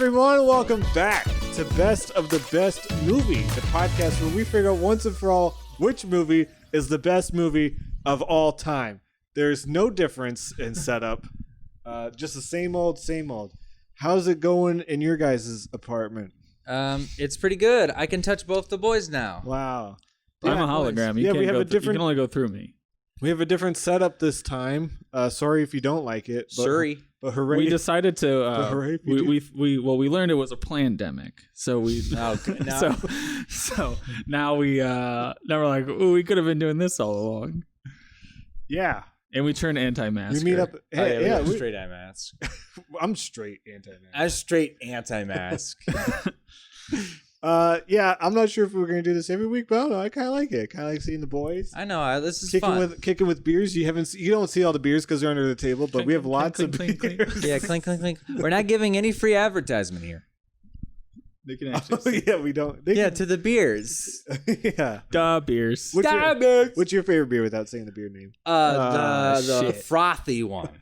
everyone. Welcome back to Best of the Best Movie, the podcast where we figure out once and for all which movie is the best movie of all time. There's no difference in setup, just the same old, same old. How's it going in your guys' apartment? It's pretty good. I can touch both the boys now. Wow. I'm a hologram. You can only go through me. We have a different setup this time. Sorry if you don't like it. But, Sorry. But hooray. We decided to. Hooray we learned it was a pandemic, so we. No. So now we're like, ooh, we could have been doing this all along. Yeah. And we turned anti-mask. We meet up. Hey, yeah, straight anti-mask. I'm straight anti-mask. I'm straight anti-mask. Yeah, I'm not sure if we're gonna do this every week, but I don't know. I kind of like it. Kind of like seeing the boys. I know this is kicking fun. Kicking with beers. You don't see all the beers because they're under the table, but we have lots of beers. Yeah, clink, clink, clink. We're not giving any free advertisement here. They can actually. Yeah, we don't. To the beers. Yeah, Duh, beers. What's your favorite beer without saying the beer name? The frothy one.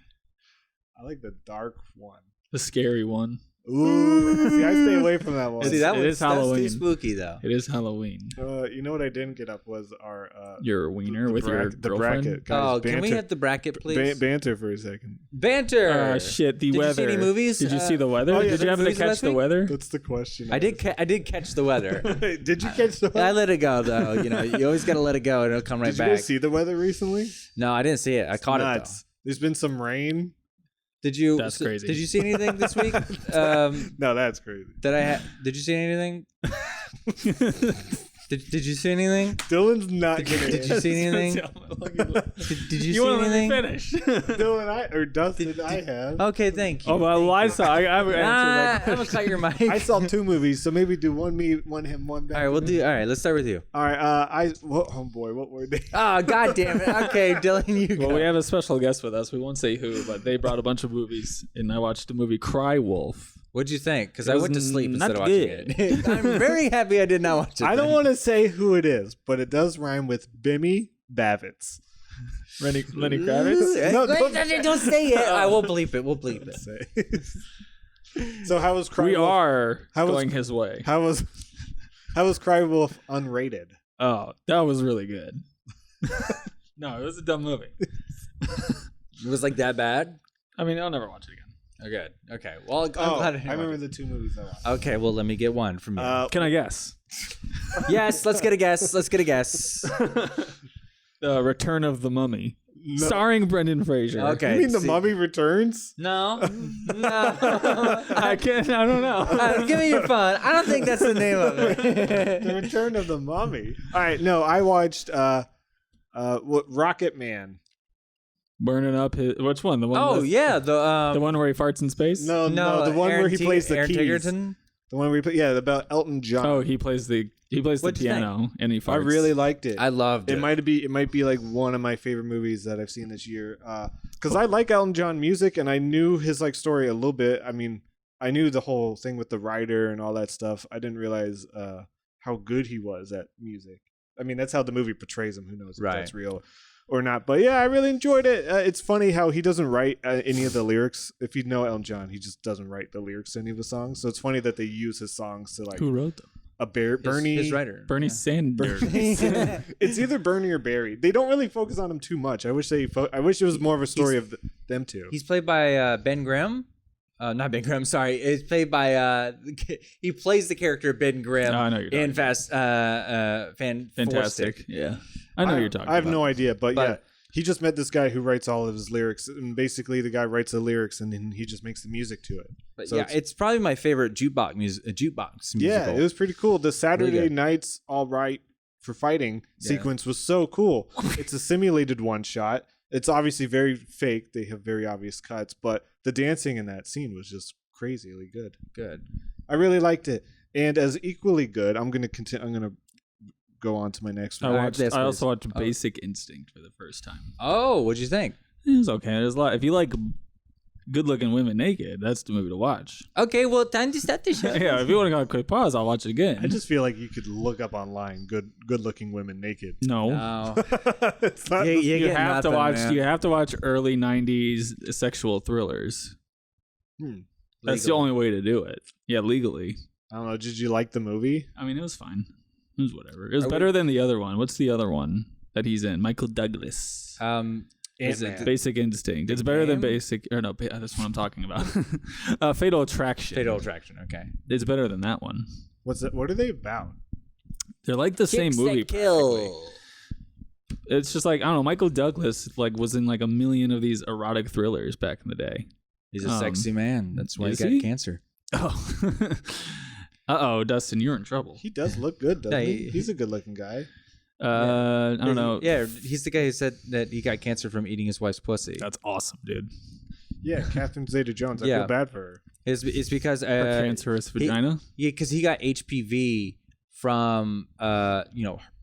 I like the dark one. The scary one. Ooh, see, I stay away from that one. See, that is Halloween. That's too spooky, though. It is Halloween. You know what I didn't get up was our your wiener with your girlfriend. Bracket. Guys, can we hit the bracket, please? Banter for a second. Banter. Shit, the Did weather. you see any movies? Did you see the weather? Oh, yeah, did you happen to catch the weather? That's the question. I did catch the weather. Did you catch the weather? I let it go, though. You know, you always got to let it go, and it'll come right back. back. Did you guys see the weather recently? No, I didn't see it. I caught it, though. There's been some rain. That's crazy. Did you see anything this week? No, that's crazy. Did you see anything? Did you see anything? Dylan's not gonna. Did you see anything? Did you see anything? Finish. Dylan, Dustin, I have. Okay, thank you. Oh, well, Liza, I have answered that. I'm gonna cut your mic. I saw 2 movies, so maybe do one me, one him, one back. All right, all right, let's start with you. All right, homeboy, what were they? Oh, god damn it. Okay, Dylan, you go. Well, we have a special guest with us. We won't say who, but they brought a bunch of movies, and I watched the movie Cry Wolf. What'd you think? Because I went to sleep instead of watching good. it. I'm very happy I did not watch it. I don't want to say who it is, but it does rhyme with Bimmy Bavitz. Lenny Kravitz? No, don't say it. I will bleep it. We'll bleep it. So how was Cry We Wolf? are going his way. How was Cry Wolf unrated? Oh, that was really good. No, it was a dumb movie. It was like that bad? I mean, I'll never watch it again. Oh, good. Okay. Well, I'm glad I remember the 2 movies I watched. Okay, well, let me get one from you. Can I guess? Yes, let's get a guess. The Return of the Mummy. No. Starring Brendan Fraser. Okay. You mean The Mummy Returns? No. I don't know. Give me your phone. I don't think that's the name of it. The Return of the Mummy. All right, no, I watched Rocket Man. Burning up his... Which one? The one the one where he farts in space? No, the one where he plays the keys. Tiggerton? The one where about Elton John. Oh, he plays the piano and he farts. I really liked it. I loved it. It might be like one of my favorite movies that I've seen this year. Because I like Elton John music and I knew his story a little bit. I mean, I knew the whole thing with the writer and all that stuff. I didn't realize how good he was at music. I mean, that's how the movie portrays him. Who knows if that's real or not? But yeah, I really enjoyed it. It's funny how he doesn't write any of the lyrics. If you know Elton John, he just doesn't write the lyrics to any of the songs. So it's funny that they use his songs to Who wrote them? Bernie, his writer, Bernie Sanders. It's either Bernie or Barry. They don't really focus on him too much. I wish it was more of a story of them two. He's played by Ben Grimm. Not Ben Grimm. Sorry, it's played by. He plays the character Ben Grimm. I know you're talking in Fantastic. Yeah, I know you're talking about. I have no idea, but yeah, he just met this guy who writes all of his lyrics, and basically the guy writes the lyrics, and then he just makes the music to it. But so it's probably my favorite jukebox musical. Yeah, it was pretty cool. The Saturday Night's All Right for Fighting sequence was so cool. It's a simulated one shot. It's obviously very fake. They have very obvious cuts, but the dancing in that scene was just crazily good. I really liked it. And as equally good, I'm going to continue. I'm going to go on to my next one. I also watched Basic Instinct for the first time. Oh, what'd you think? It was okay. There's a lot. If you like good-looking women naked, that's the movie to watch. Okay, well, time to start the show. Yeah, if you want to go a quick pause, I'll watch it again. I just feel like you could look up online good-looking women naked. No. It's not. You have to watch early '90s sexual thrillers. That's the only way to do it. Yeah, legally. I don't know. Did you like the movie? I mean, it was fine. It was whatever. It was better than the other one. What's the other one that he's in? Michael Douglas. Is it Basic Instinct. It's better than Basic. Or no, that's what I'm talking about. Fatal Attraction. Fatal Attraction. Okay. It's better than that one. What's it? What are they about? They're like the same movie. Kill. It's just like, I don't know. Michael Douglas was in like a million of these erotic thrillers back in the day. He's a sexy man. That's why he got cancer. Oh. Uh-oh, Dustin, you're in trouble. He does look good, doesn't he? He's a good-looking guy. I don't know. Yeah, he's the guy who said that he got cancer from eating his wife's pussy. That's awesome, dude. Yeah, Catherine Zeta-Jones. I feel bad for her. It's because Her cancerous vagina. Because he got HPV from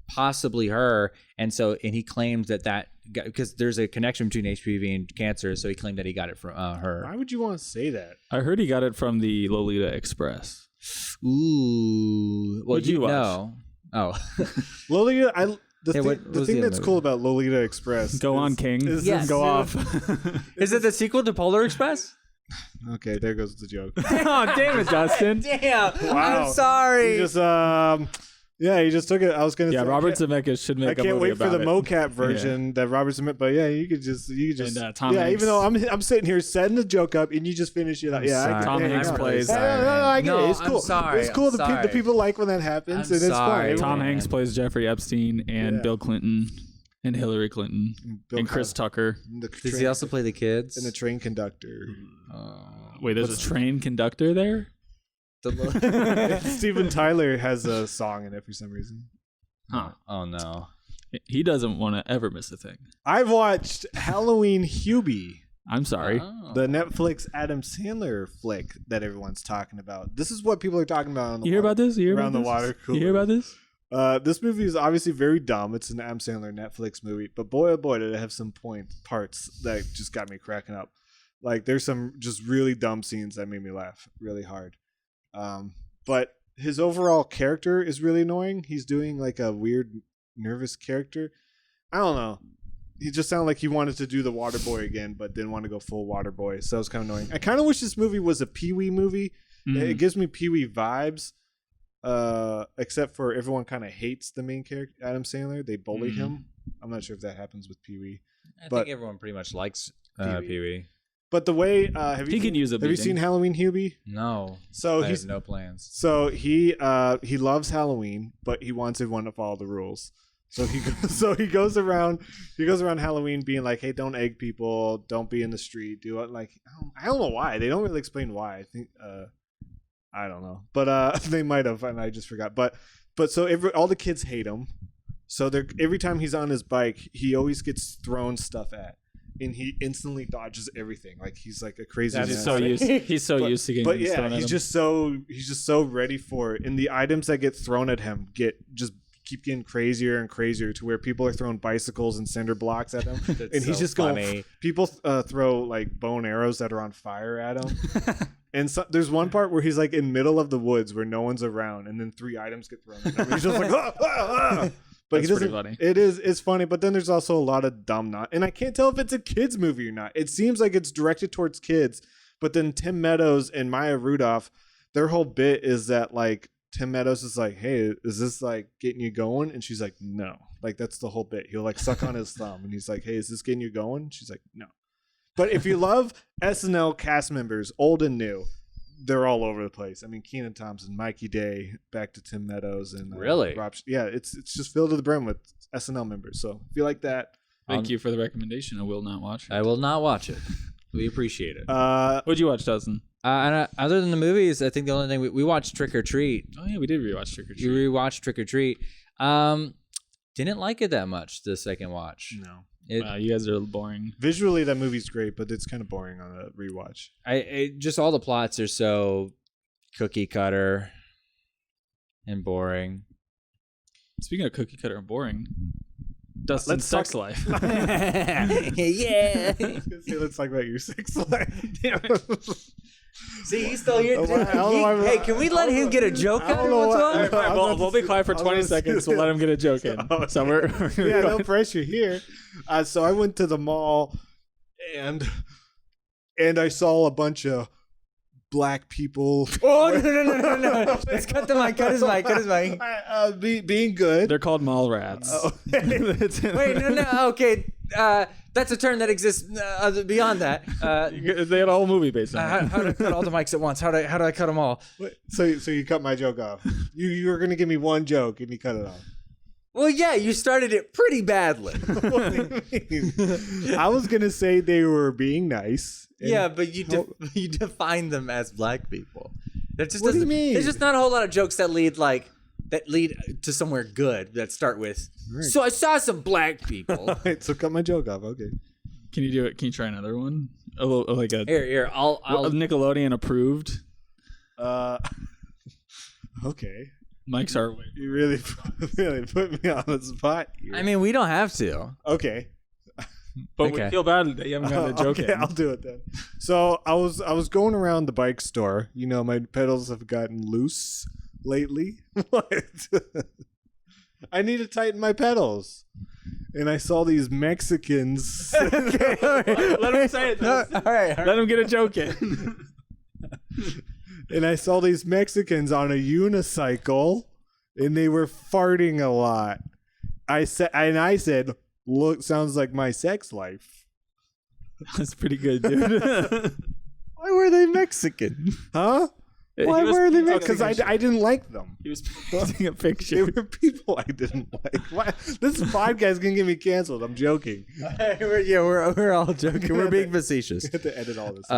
possibly her, and he claimed that because there's a connection between HPV and cancer, so he claimed that he got it from her. Why would you want to say that? I heard he got it from the Lolita Express. Ooh, well, What'd you watch? know. Oh, Lolita. The was thing the that's movie? cool about Lolita Express. Go on, King. Yes. Go off. Is it the sequel to Polar Express? Okay, there goes the joke. Oh, damn it, Dustin. Damn. Wow. I'm sorry. He just he just took it. I was gonna say Robert Zemeckis should make I a movie can't wait for the about it. mocap version that Robert Zemeckis. But yeah, you could just And, Tom yeah. Hanks. Even though I'm sitting here setting the joke up and you just finish it. Tom Hanks plays. No, I get it. It's cool. I'm sorry. It's cool. I'm sorry. The people like when that happens, I'm and it's sorry. fun. Tom Man. Hanks plays Jeffrey Epstein and Bill Clinton and Hillary Clinton and Chris Tucker. Does he also play the kids? and the train conductor. Wait, there's a train conductor there? Steven Tyler has a song in it for some reason. Huh. Oh no. He doesn't want to ever miss a thing. I've watched Halloween Hubie, I'm sorry. the Netflix Adam Sandler flick that everyone's talking about. This is what people are talking about. On the You hear about this? You hear around about the this? water cooler. You hear about this? This movie is obviously very dumb. It's an Adam Sandler Netflix movie, but boy, oh boy, did it have some parts that just got me cracking up. Like, there's some just really dumb scenes that made me laugh really hard. But his overall character is really annoying. He's doing like a weird, nervous character. I don't know. He just sounded like he wanted to do the water boy again, but didn't want to go full water boy. So it was kind of annoying. I kind of wish this movie was a Pee-wee movie. It gives me Pee-wee vibes. Except for everyone kind of hates the main character, Adam Sandler. They bully him. I'm not sure if that happens with Pee-wee. I think everyone pretty much likes Pee-wee. But the way have you could use a have you beating. seen Halloween Hubie? No. So I he's have no plans. so he loves Halloween, but he wants everyone to follow the rules. So he goes around Halloween being like, hey, don't egg people, don't be in the street, do it like I don't know why. They don't really explain why. I think I don't know. But they might have, and I just forgot. But so all the kids hate him. So every time he's on his bike, he always gets thrown stuff at. And he instantly dodges everything. Like he's like a crazy. He's so used to getting But things yeah, thrown at he's him. just so ready for it. And the items that get thrown at him keep getting crazier and crazier to where people are throwing bicycles and cinder blocks at him. And he's just going. People throw like bow and arrows that are on fire at him. And so, there's one part where he's like in middle of the woods where no one's around, and then 3 items get thrown at him. He's just like, ah, ah, ah. But That's he doesn't. pretty funny. It's funny, but then there's also a lot of dumb and I can't tell if it's a kids movie or not. It seems like it's directed towards kids, but then Tim Meadows and Maya Rudolph, their whole bit is that like Tim Meadows is like, hey, is this like getting you going? And she's like, no. Like that's the whole bit. He'll like suck on his thumb, and he's like, hey, is this getting you going? She's like, no. But if you love SNL cast members, old and new, they're all over the place. I mean, Kenan Thompson, Mikey Day, back to Tim Meadows, and Really? Rob. Yeah, it's just filled to the brim with SNL members. So if you like that, Thank you for the recommendation. I will not watch it. I will not watch it. We appreciate it. What'd you watch, Dustin? Other than the movies, I think the only thing we watched Trick or Treat. Oh yeah, we did rewatch Trick or Treat. You rewatched Trick or Treat. Didn't like it that much the second watch. no. You guys are boring. Visually, that movie's great, but it's kind of boring on a rewatch. I just all the plots are so cookie cutter and boring. Speaking of cookie cutter and boring, Dustin's Let's sex talk- life. Yeah. Let's talk about your sex life. See, he's still here. I don't know why- Hey, can we let him get a joke I don't out know once in a why- while? All right, we'll be quiet for 20 seconds. We'll let him get a joke in. Oh, So we're yeah, no pressure here. So I went to the mall, and I saw a bunch of black people. Oh no! Let's cut the mic. Cut his mic. Being good. They're called mall rats. Oh. Wait, no. Okay, that's a term that exists beyond that. They had a whole movie based on it. How do I cut all the mics at once? How do I cut them all? So you cut my joke off. You were gonna give me one joke and you cut it off. Well, yeah, you started it pretty badly. What do you mean? I was gonna say they were being nice. Yeah, but you define them as black people. That just What do you doesn't. mean? There's just not a whole lot of jokes that lead to somewhere good that start with. Right. So I saw some black people. All right, so cut my joke off. Okay. Can you do it? Can you try another one? A little, like a Here, I'll Nickelodeon approved. Okay. Mike's our way. You really put me on the spot here. I mean, we don't have to. Okay. But Okay. we feel bad that you haven't gotten a joke Okay, in. I'll do it then. So I was going around the bike store. You know, my pedals have gotten loose lately. What? I need to tighten my pedals. And I saw these Mexicans. Okay, all right. Let him say it. No, all right. Let him get a joke in. And I saw these Mexicans on a unicycle, and they were farting a lot. I said, "Look, sounds like my sex life." That's pretty good, dude. Why were they Mexican? Huh? Why were they Mexicans? Because I didn't like them. He was painting a They picture. were people I didn't like. Why? This podcast can get me canceled. I'm joking. We're all joking. We're being facetious. I have to edit all this.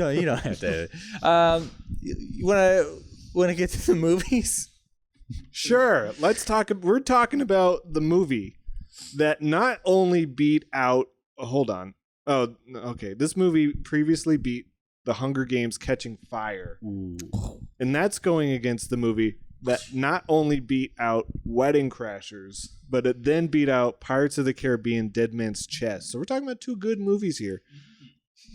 No, you don't have to edit. You want to get to the movies? Sure. Let's talk. We're talking about the movie that not only beat out. Hold on. Oh, okay. This movie previously beat The Hunger Games: Catching Fire, and that's going against the movie that not only beat out Wedding Crashers, but it then beat out Pirates of the Caribbean: Dead Man's Chest. So we're talking about two good movies here.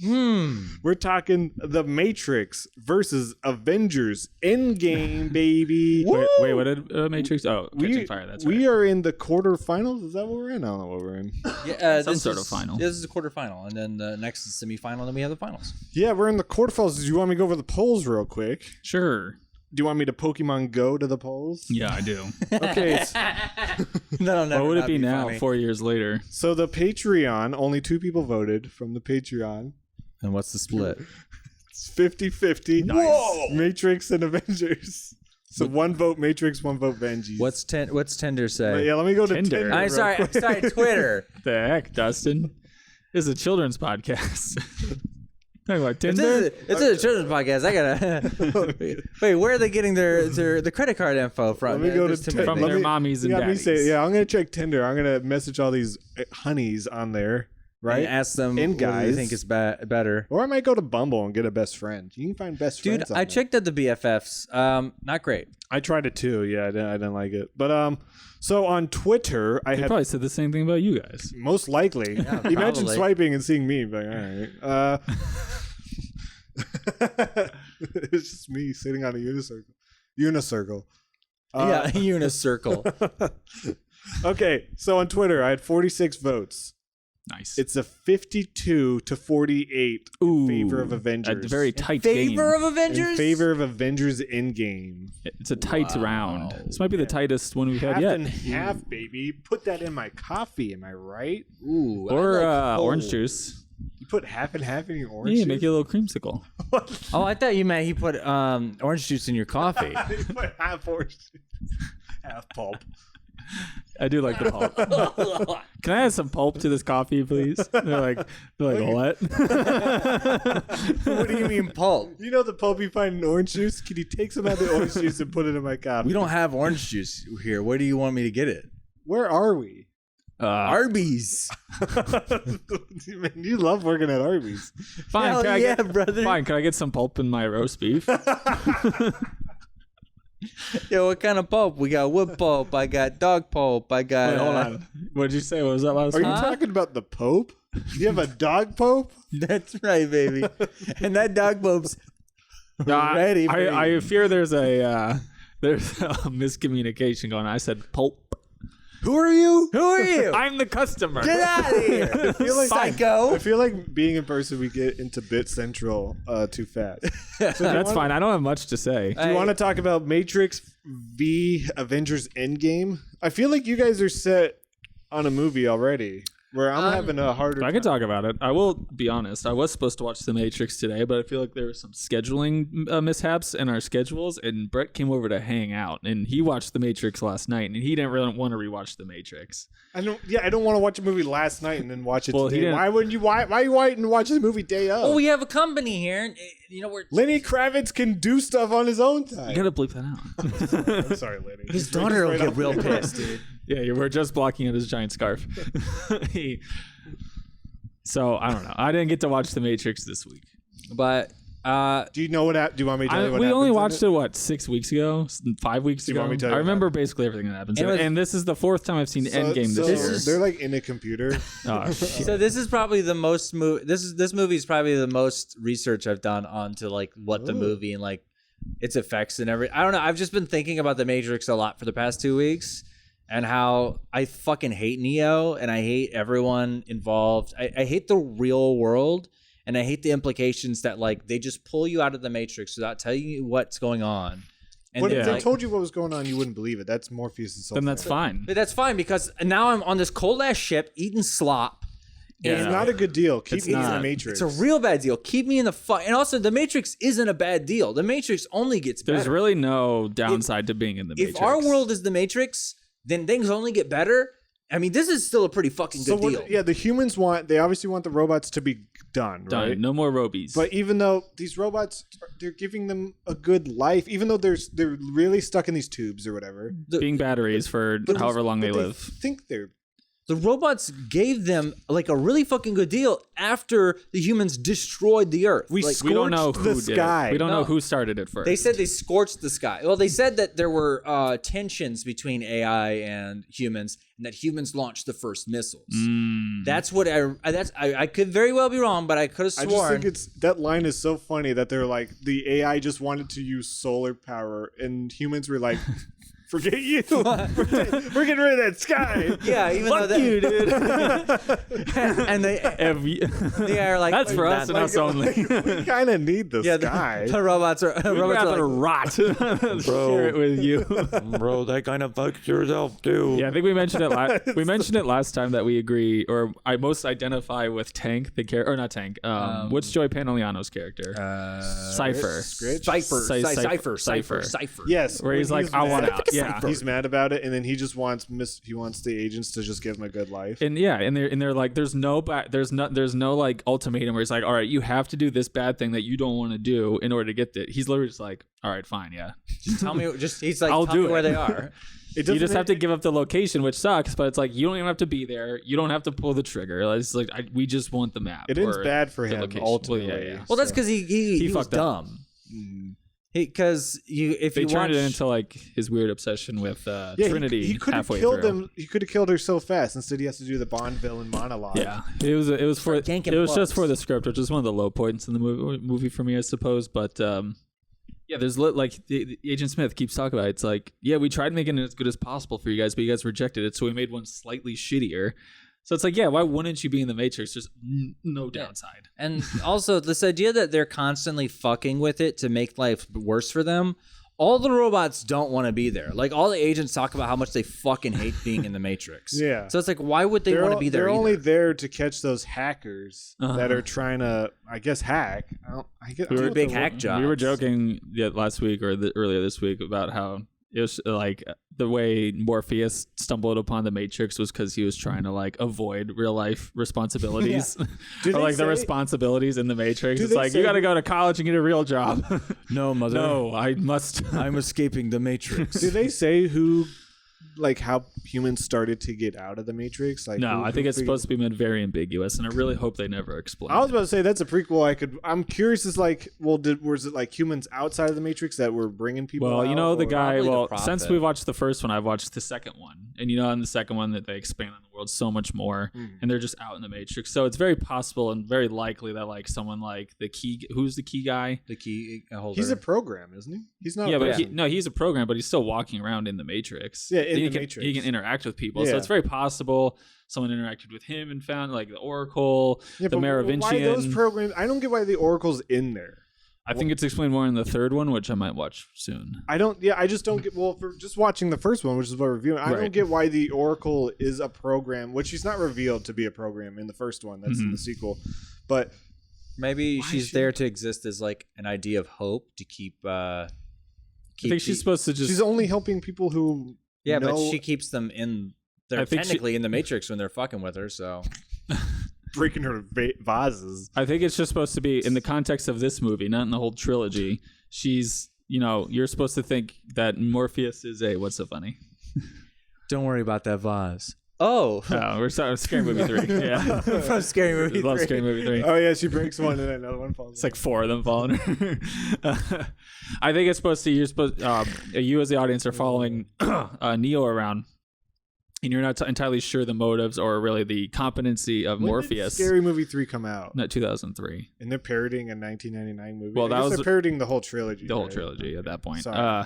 We're talking The Matrix versus Avengers Endgame, baby. Wait, what did Matrix? Oh, Catching Fire. That's right. We are in the quarterfinals. Is that what we're in? I don't know what we're in. Yeah, Some sort of final. This is a quarterfinal, and then the next is semifinal, and then we have the finals. Yeah, we're in the quarterfinals. Do you want me to go over the polls real quick? Sure. Do you want me to Pokemon Go to the polls? Yeah, I do. Okay. That'll What would it be now, funny. 4 years later? So the Patreon, only 2 people voted from the Patreon. And what's the split? It's 50-50. Nice. Matrix and Avengers. So 1 vote Matrix, 1 vote Vengeance. What's Tinder say? Yeah, let me go to Tinder. Tinder. I'm real sorry, quick. Twitter. The heck, Dustin? This is a children's podcast. Talking about If Tinder? this is a children's podcast, I gotta. Wait, where are they getting the credit card info from? Let me go to There's too Tinder. many From things. their mommies and You got me daddies. say, yeah, I'm going to check Tinder. I'm going to message all these honeys on there, right? And ask them And what do guys. you think is better. Or I might go to Bumble and get a best friend. You can find best Dude, friends on I there. checked out the BFFs. Not great. I tried it too. Yeah, I didn't like it. But so on Twitter, I They had probably said the same thing about you guys. most likely. Imagine probably. swiping and seeing me, but all right. It's just me sitting on a unicircle. Yeah, unicircle. Okay, so on Twitter, I had 46 votes. Nice. It's a 52 to 48 in favor of A Avengers. very tight game. Favor of Avengers? in favor of Avengers Endgame. It's a tight round. This might be the tightest one we've had Half yet. and half, baby. Put that in my coffee. Am I right? Ooh. Or I like orange cold. juice. You put half and half in your orange Yeah, juice? make it a little creamsicle. Oh, I thought you meant he put orange juice in your coffee. You put half orange juice, half pulp. I do like the pulp. Can I add some pulp to this coffee, please? They're like what? What do you mean pulp? You know the pulp you find in orange juice? Can you take some of the orange juice and put it in my coffee? We don't have orange juice here. Where do you want me to get it? Where are we? Arby's. Man, you love working at Arby's. Fine, Hell can I yeah, get, brother. Fine, can I get some pulp in my roast beef? Yo, what kind of pulp? We got wood pulp. I got dog pulp. I got. Wait, hold on. What did you say? What was that last Are you one? talking about the Pope? You have a dog Pope? That's right, baby. And that dog pulp's No, ready. For I fear there's a miscommunication going on. I said pulp. Who are you? Who are you? I'm the customer. Get out of here, I feel like psycho. I feel like being in person, we get into Bit Central too fast. So That's fine. I don't have much to say. Do you want to talk about Matrix v Avengers Endgame? I feel like you guys are set on a movie already. Where I'm having a harder I time. can talk about it. I will be honest. I was supposed to watch The Matrix today, but I feel like there were some scheduling mishaps in our schedules, and Brett came over to hang out, and he watched The Matrix last night, and he didn't really want to rewatch The Matrix. I don't want to watch a movie last night and then watch it Well, he today. didn't- Why wouldn't you? Why are you waiting to watch the movie day of? Well, we have a company here, and we're. Lenny Kravitz can do stuff on his own time. You gotta bleep that out. I'm sorry, Lenny. His Just daughter will right get off real the- pissed, dude. Yeah, we're just blocking out his giant scarf. So I don't know. I didn't get to watch The Matrix this week, But Do you know what? Do you want me to tell you what we only happens watched in it 6 weeks ago, 5 weeks Do you ago. want me to tell you I what remember basically everything that happens, It was- and this is the 4th time I've seen Endgame this year. They're like in a computer. Oh, shit. So this is probably the most this movie is probably the most research I've done onto like what the Ooh. movie and like its effects and everything. I don't know. I've just been thinking about the Matrix a lot for the past 2 weeks and how I fucking hate Neo and I hate everyone involved. I hate the real world and I hate the implications that like they just pull you out of the Matrix without telling you what's going on. And But then, if they like, told you what was going on, you wouldn't believe it. That's Morpheus' Then that's fine. but that's fine because now I'm on this cold ass ship eating slop. It's Yeah. not a good deal. Keep It's me in the not. Matrix. It's a real bad deal. Keep me in the fuck. And also, the Matrix isn't a bad deal. The Matrix only gets better. There's really no downside to being in the Matrix. If our world is the Matrix, then things only get better. I mean, this is still a pretty fucking good deal. Yeah, the humans they obviously want the robots to be done, done, right? no more robies. But even though these robots, they're giving them a good life, even though they're really stuck in these tubes or whatever. being batteries for however long they live. Think they're The robots gave them like a really fucking good deal after the humans destroyed the Earth. We Like, We don't know scorched the who did sky. it. We don't No. know who started it first. they said they scorched the sky. Well, they said that there were tensions between AI and humans, and that humans launched the first missiles. That's what I could very well be wrong, but I could have I sworn. just think that line is so funny that they're like the AI just wanted to use solar power and humans were like, forget you, we're getting rid of that sky. yeah, even though Fuck that, you, dude. and they are like That's for us and us only. We kind of need the Yeah, sky. the robots are We'd robots are rather like, rot. Share it with you. Bro, that kind of fucks yourself too. Yeah, I think we mentioned it. We mentioned it last time that we agree, or I most identify with Tank, the character, or not Tank. What's Joey Pantoliano's character? Cypher. Scritch? Cypher. Yes, Where he's when like, I want mad- out. Yeah. He's mad about it, and then he just wants the agents to just give him a good life. And yeah, and they're like, there's no like ultimatum where he's like, all right, you have to do this bad thing that you don't want to do in order to get that. He's literally just like, all right, fine, yeah. Tell me, he's like, I'll tell do me where it. they are. It You doesn't just have make- to give up the location, which sucks, but it's like you don't even have to be there. You don't have to pull the trigger. It's like we just want the map. It ends or bad for the him location. ultimately. Well, yeah. Well, that's because he was fucked up. dumb. Mm. Because if They you turned watch, it into like his weird obsession with Yeah, Trinity he could have halfway killed through. them. He could have killed her so fast. Instead, he has to do the Bond villain monologue. Yeah, it was for it yanking was just plugs. for the script, which is one of the low points in the movie for me, I suppose. But yeah, there's like the Agent Smith keeps talking about it. It's like, yeah, we tried making it as good as possible for you guys, but you guys rejected it, so we made one slightly shittier. So it's like, yeah, why wouldn't you be in the Matrix? There's no downside. and also this idea that they're constantly fucking with it to make life worse for them. All the robots don't want to be there. Like all the agents talk about how much they fucking hate being in the Matrix. Yeah. So it's like, why would they They're, want to be there? they're either? only there to catch those hackers Uh-huh. that are trying to, I guess, hack. I get We were big hack jobs. We were joking last week or earlier this week about how it was like the way Morpheus stumbled upon the Matrix was because he was trying to like avoid real life responsibilities Do or they like the say- responsibilities in the Matrix. Do It's they like say you got to who- go to college and get a real job. No, mother. No, I must. I'm escaping the Matrix. Do they say who, like, how humans started to get out of the Matrix? Like, No, I think it's supposed to be made very ambiguous, and I really hope they never explain. I was about to say that's a prequel. I'm curious. Is like, well, was it like humans outside of the Matrix that were bringing people? Well, you out, know, the or- guy. Probably the Well, Prophet. since we watched the first one, I've watched the second one, and you know, in the second one that they expand on the world world so much more, and they're just out in the Matrix. So it's very possible and very likely that like someone like who's the key guy? The key holder. He's a program, isn't he? He's not. Yeah, a but person. he's a program, but he's still walking around in the Matrix. Yeah, in he the can, Matrix. he can interact with people. So Yeah. it's very possible someone interacted with him and found like the Oracle, Yeah, the but Merovingian. why those programs? I don't get why the Oracle's in there. I think it's explained more in the third one, which I might watch soon. I don't. Yeah, I just don't get. Well, for just watching the first one, which is what we're reviewing, I don't Right. get why the Oracle is a program, which she's not revealed to be a program in the first one. That's in the sequel, but Maybe Why she's should- there to exist as like an idea of hope to keep. I think she's supposed to just. she's only helping people who. Yeah, but know- she keeps them in. They're I think technically in the Matrix when they're fucking with her. So breaking her vases. I think it's just supposed to be in the context of this movie, not in the whole trilogy. She's, you're supposed to think that Morpheus is a what's so funny? don't worry about that vase. Oh, Oh, we're sorry, Scary Movie 3. Yeah, from Scary Movie love 3. Scary Movie 3. Oh yeah, she breaks one and then another one falls. It's like 4 of them falling. I think it's supposed to. You as the audience are following Neo around, and you're not entirely sure the motives or really the competency of When did Morpheus. Scary Movie 3 come out, Not 2003. and they're parodying a 1999 movie. Well, I that guess was they're parodying the whole trilogy. The whole right? trilogy at that point. Sorry.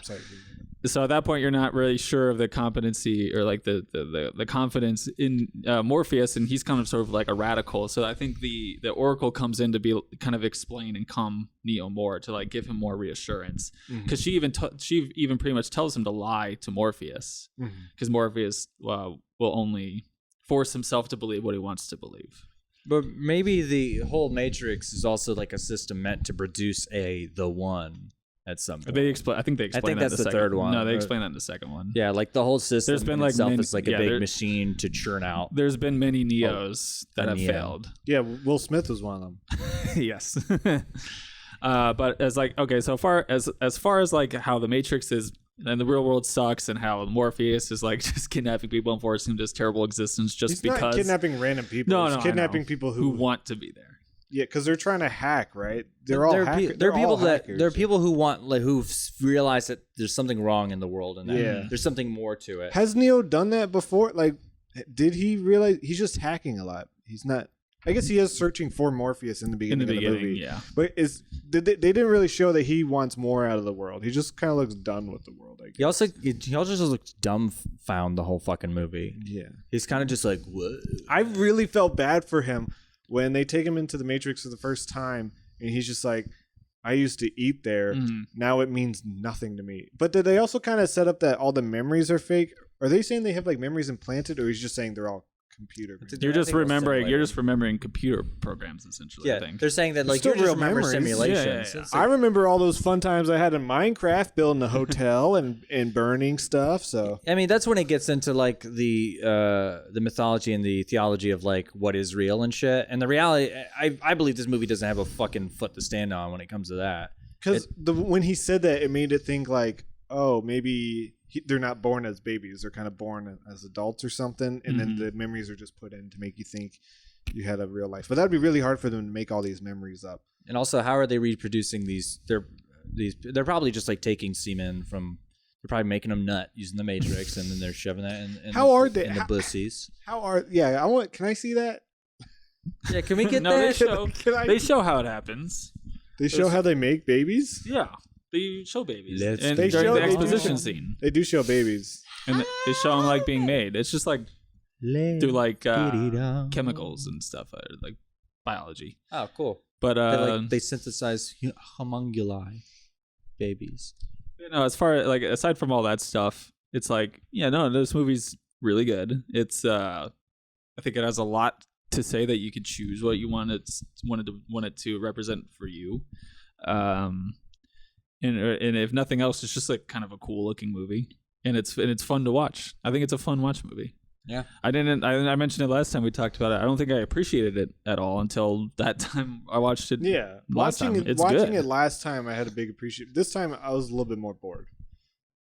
So at that point, you're not really sure of the competency or like the confidence in Morpheus, and he's kind of sort of like a radical. So I think the Oracle comes in to be kind of explain and calm Neo more, to like give him more reassurance, because she even pretty much tells him to lie to Morpheus, because Morpheus will only force himself to believe what he wants to believe. But maybe the whole Matrix is also like a system meant to produce the one at some point. I think they explain that in that's the the second third one. No, they explain that in the second one. Yeah, like the whole system There's been, in like, itself many- is like a yeah, big there- machine to churn out. There's been many Neos that a have Neo. failed. Yeah, Will Smith was one of them. Yes. But as like, okay, so far as like how the Matrix is and the real world sucks, and how Morpheus is like just kidnapping people and forcing them to this terrible existence just He's because not kidnapping random people. No, He's no, I kidnapping know. people who want to be there. Yeah, because they're trying to hack, right? They're all there hackers. are people who want who've realized that there's something wrong in the world and that Yeah. there's something more to it. Has Neo done that before? Like, did he realize he's just hacking a lot? He's not. I guess he is searching for Morpheus in the beginning, of the movie. yeah. But they didn't really show that he wants more out of the world. He just kind of looks done with the world. I guess. He also just looks dumbfound the whole fucking movie. Yeah. He's kind of just like, what? I really felt bad for him when they take him into the Matrix for the first time, and he's just like, I used to eat there. Now it means nothing to me. But did they also kind of set up that all the memories are fake? Are they saying they have like memories implanted, or he's just saying they're all computer? You're just remembering. simulated. You're just remembering computer programs, essentially. I Yeah, think. they're saying that like still you're just real remember memories. simulations. Yeah. It's I like- remember all those fun times I had in Minecraft, building a hotel and burning stuff. So I mean, that's when it gets into like the mythology and the theology of like what is real and shit. And the reality, I believe this movie doesn't have a fucking foot to stand on when it comes to that. because when he said that, it made it think like, oh, maybe they're not born as babies; they're kind of born as adults or something, and then the memories are just put in to make you think you had a real life. But that'd be really hard for them to make all these memories up. And also, how are they reproducing these? They're probably just like taking semen from. They're probably making them nut using the Matrix, and then they're shoving that in. How are they- in the bussies? How are? Yeah, I want. Can I see that? Yeah, can we get No, they that? show. Can I- They show how it happens. They show how they make babies. Yeah, they show babies. Let's and They during show- the they do exposition show- scene, They do show babies. and they show them like being made. It's just like through like chemicals and stuff, like biology. Oh, cool. But They synthesize homunculi babies. as far aside from all that stuff, it's like this movie's really good. It's I think it has a lot to say that you could choose what you want it to represent for you. And if nothing else, it's just like kind of a cool looking movie, and it's fun to watch. I think it's a fun watch movie. Yeah. I mentioned it last time we talked about it. I don't think I appreciated it at all until that time I watched it. Yeah, Last time. It's watching good. it last time, I had a big appreciation. This time, I was a little bit more bored.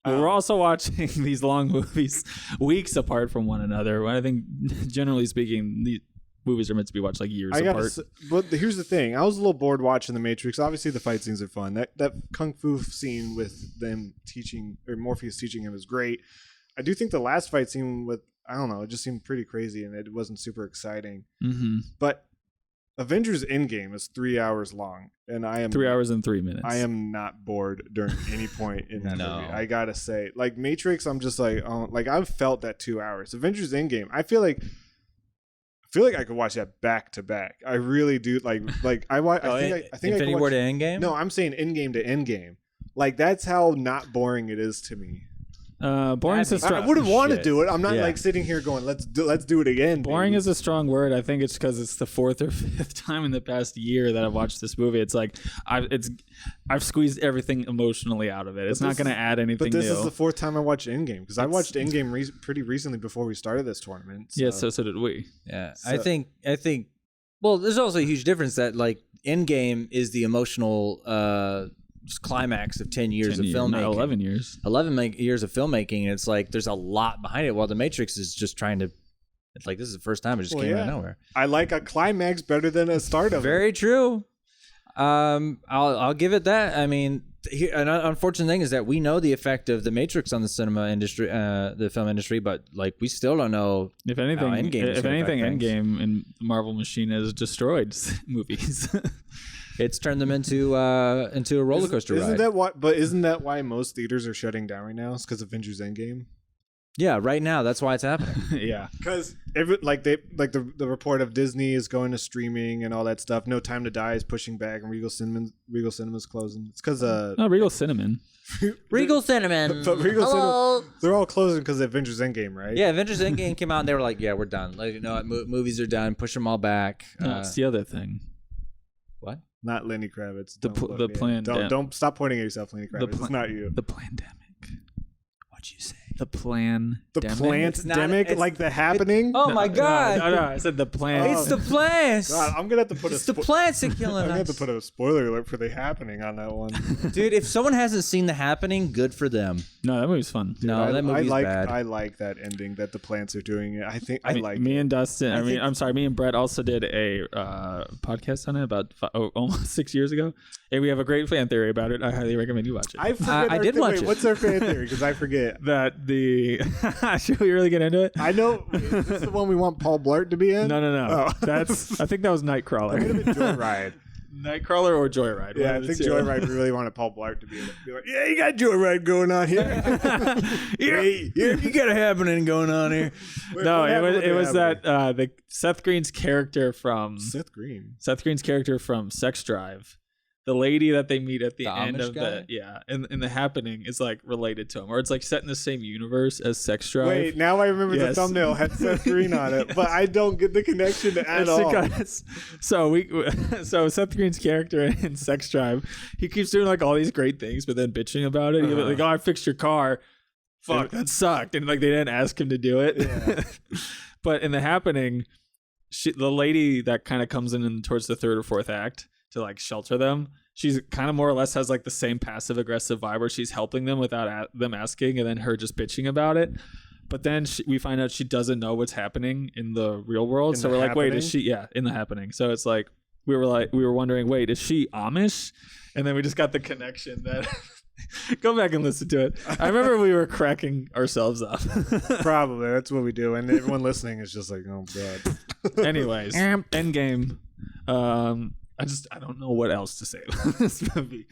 We're also watching these long movies weeks apart from one another. I think, generally speaking, the movies are meant to be watched like years apart. But here's the thing: I was a little bored watching The Matrix. Obviously, the fight scenes are fun. That kung fu scene with them teaching, or Morpheus teaching him, is great. I do think the last fight scene with I don't know. It just seemed pretty crazy, and it wasn't super exciting. Mm-hmm. But Avengers Endgame is 3 hours long, and I am 3 hours and 3 minutes. I am not bored during any point in that No. movie. I gotta say, like Matrix, I'm just like, oh, like I've felt that 2 hours. Avengers Endgame, I feel like I could watch that back to back. I really do. Like I think I could Infinity watch, War to Endgame. No, I'm saying Endgame to Endgame. Like that's how not boring it is to me. Boring is a That'd be- strong. I wouldn't want to Shit. do it. I'm not Yeah. like sitting here going, let's do it again. Boring baby. is a strong word. I think it's because it's the 4th or 5th time in the past year that I've watched this movie. It's like I've squeezed everything emotionally out of it. It's But not this going to is- add anything But this new. is the 4th time I watched Endgame because I watched Endgame pretty recently before we started this tournament. Yeah, so did we. Yeah, So- I think. Well, there's also a huge difference that like Endgame is the emotional climax of 10 years 10 of years, filmmaking. not 11 years. 11 years of filmmaking. And it's like there's a lot behind it. While The Matrix is just trying to. It's like this is the first time it just Well, came out yeah. of nowhere. I like a climax better than a start of it. Very true. I'll give it that. I mean, an unfortunate thing is that we know the effect of The Matrix on the cinema industry, the film industry, but like we still don't know. If anything, Endgame is gonna affect things. Endgame and the Marvel machine has destroyed movies. It's turned them into a roller coaster Isn't ride. that why? But isn't that why most theaters are shutting down right now? It's because Avengers Endgame. Yeah, right now that's why it's happening. Yeah. Because the report of Disney is going to streaming and all that stuff. No Time to Die is pushing back, and Regal Cinema's closing. It's because No, Regal Cinnamon. Regal Cinnamon. But Regal Hello. Cinema, they're all closing because of Avengers Endgame, right? Yeah, Avengers Endgame came out and they were like, "Yeah, we're done. Like, you know, movies are done. Push them all back." No, it's the other thing. What? Not Lenny Kravitz. The Don't pl- look, the yeah. plan- Don't stop pointing at yourself, Lenny The Kravitz. pla- It's not you. The pandemic. What'd you say? The plan. The plant-demic, like the happening. Oh my God! No, I said the plan. It's the plants. God, I'm gonna have to put It's the plants that I'm killing gonna have to us. put a spoiler alert for the happening on that one. Dude, if someone hasn't seen The Happening, good for them. No, that movie's fun. No, that movie's bad. I like that ending that the plants are doing it. I think I like me it. and Dustin. I think- I'm sorry. Me and Brett also did a podcast on it about almost 6 years ago, and we have a great fan theory about it. I highly recommend you watch it. I forget. I our did thing. watch Wait, it. What's our fan theory? Because I forget. that the should we really get into it? I know. Is this the one we want Paul Blart to be in? No. Oh. That's. I think that was Nightcrawler. Joyride. Nightcrawler or Joyride. Yeah, one I of the think two. Joyride really wanted Paul Blart to be in it. Be like, yeah, you got Joyride going on here. You got a happening going on here. No, What happened with it the was happening? that the Seth Green's character from Seth Green. Sex Drive, the lady that they meet at the The end Amish of guy? in the happening is like related to him, or it's like set in the same universe as Sex Drive. Wait, now I remember the Yes. thumbnail had Seth Green on it, but I don't get the connection at It's all. because- so Seth Green's character in Sex Drive, he keeps doing like all these great things, but then bitching about it. He's like, "Oh, I fixed your car. Fuck, that sucked," and like they didn't ask him to do it. Yeah. But in the happening, the lady that kind of comes in towards the 3rd or 4th act to like shelter them, she's kind of more or less has like the same passive aggressive vibe where she's helping them without them asking, and then her just bitching about it. But then we find out she doesn't know what's happening in the real world. In So the we're like, wait, is happening? she? Yeah, in the happening. So it's like we were wondering, wait, is she Amish? And then we just got the connection that. Go back and listen to it. I remember we were cracking ourselves up. Probably that's what we do, and everyone listening is just like, oh god. Anyways, Endgame. I don't know what else to say about this movie.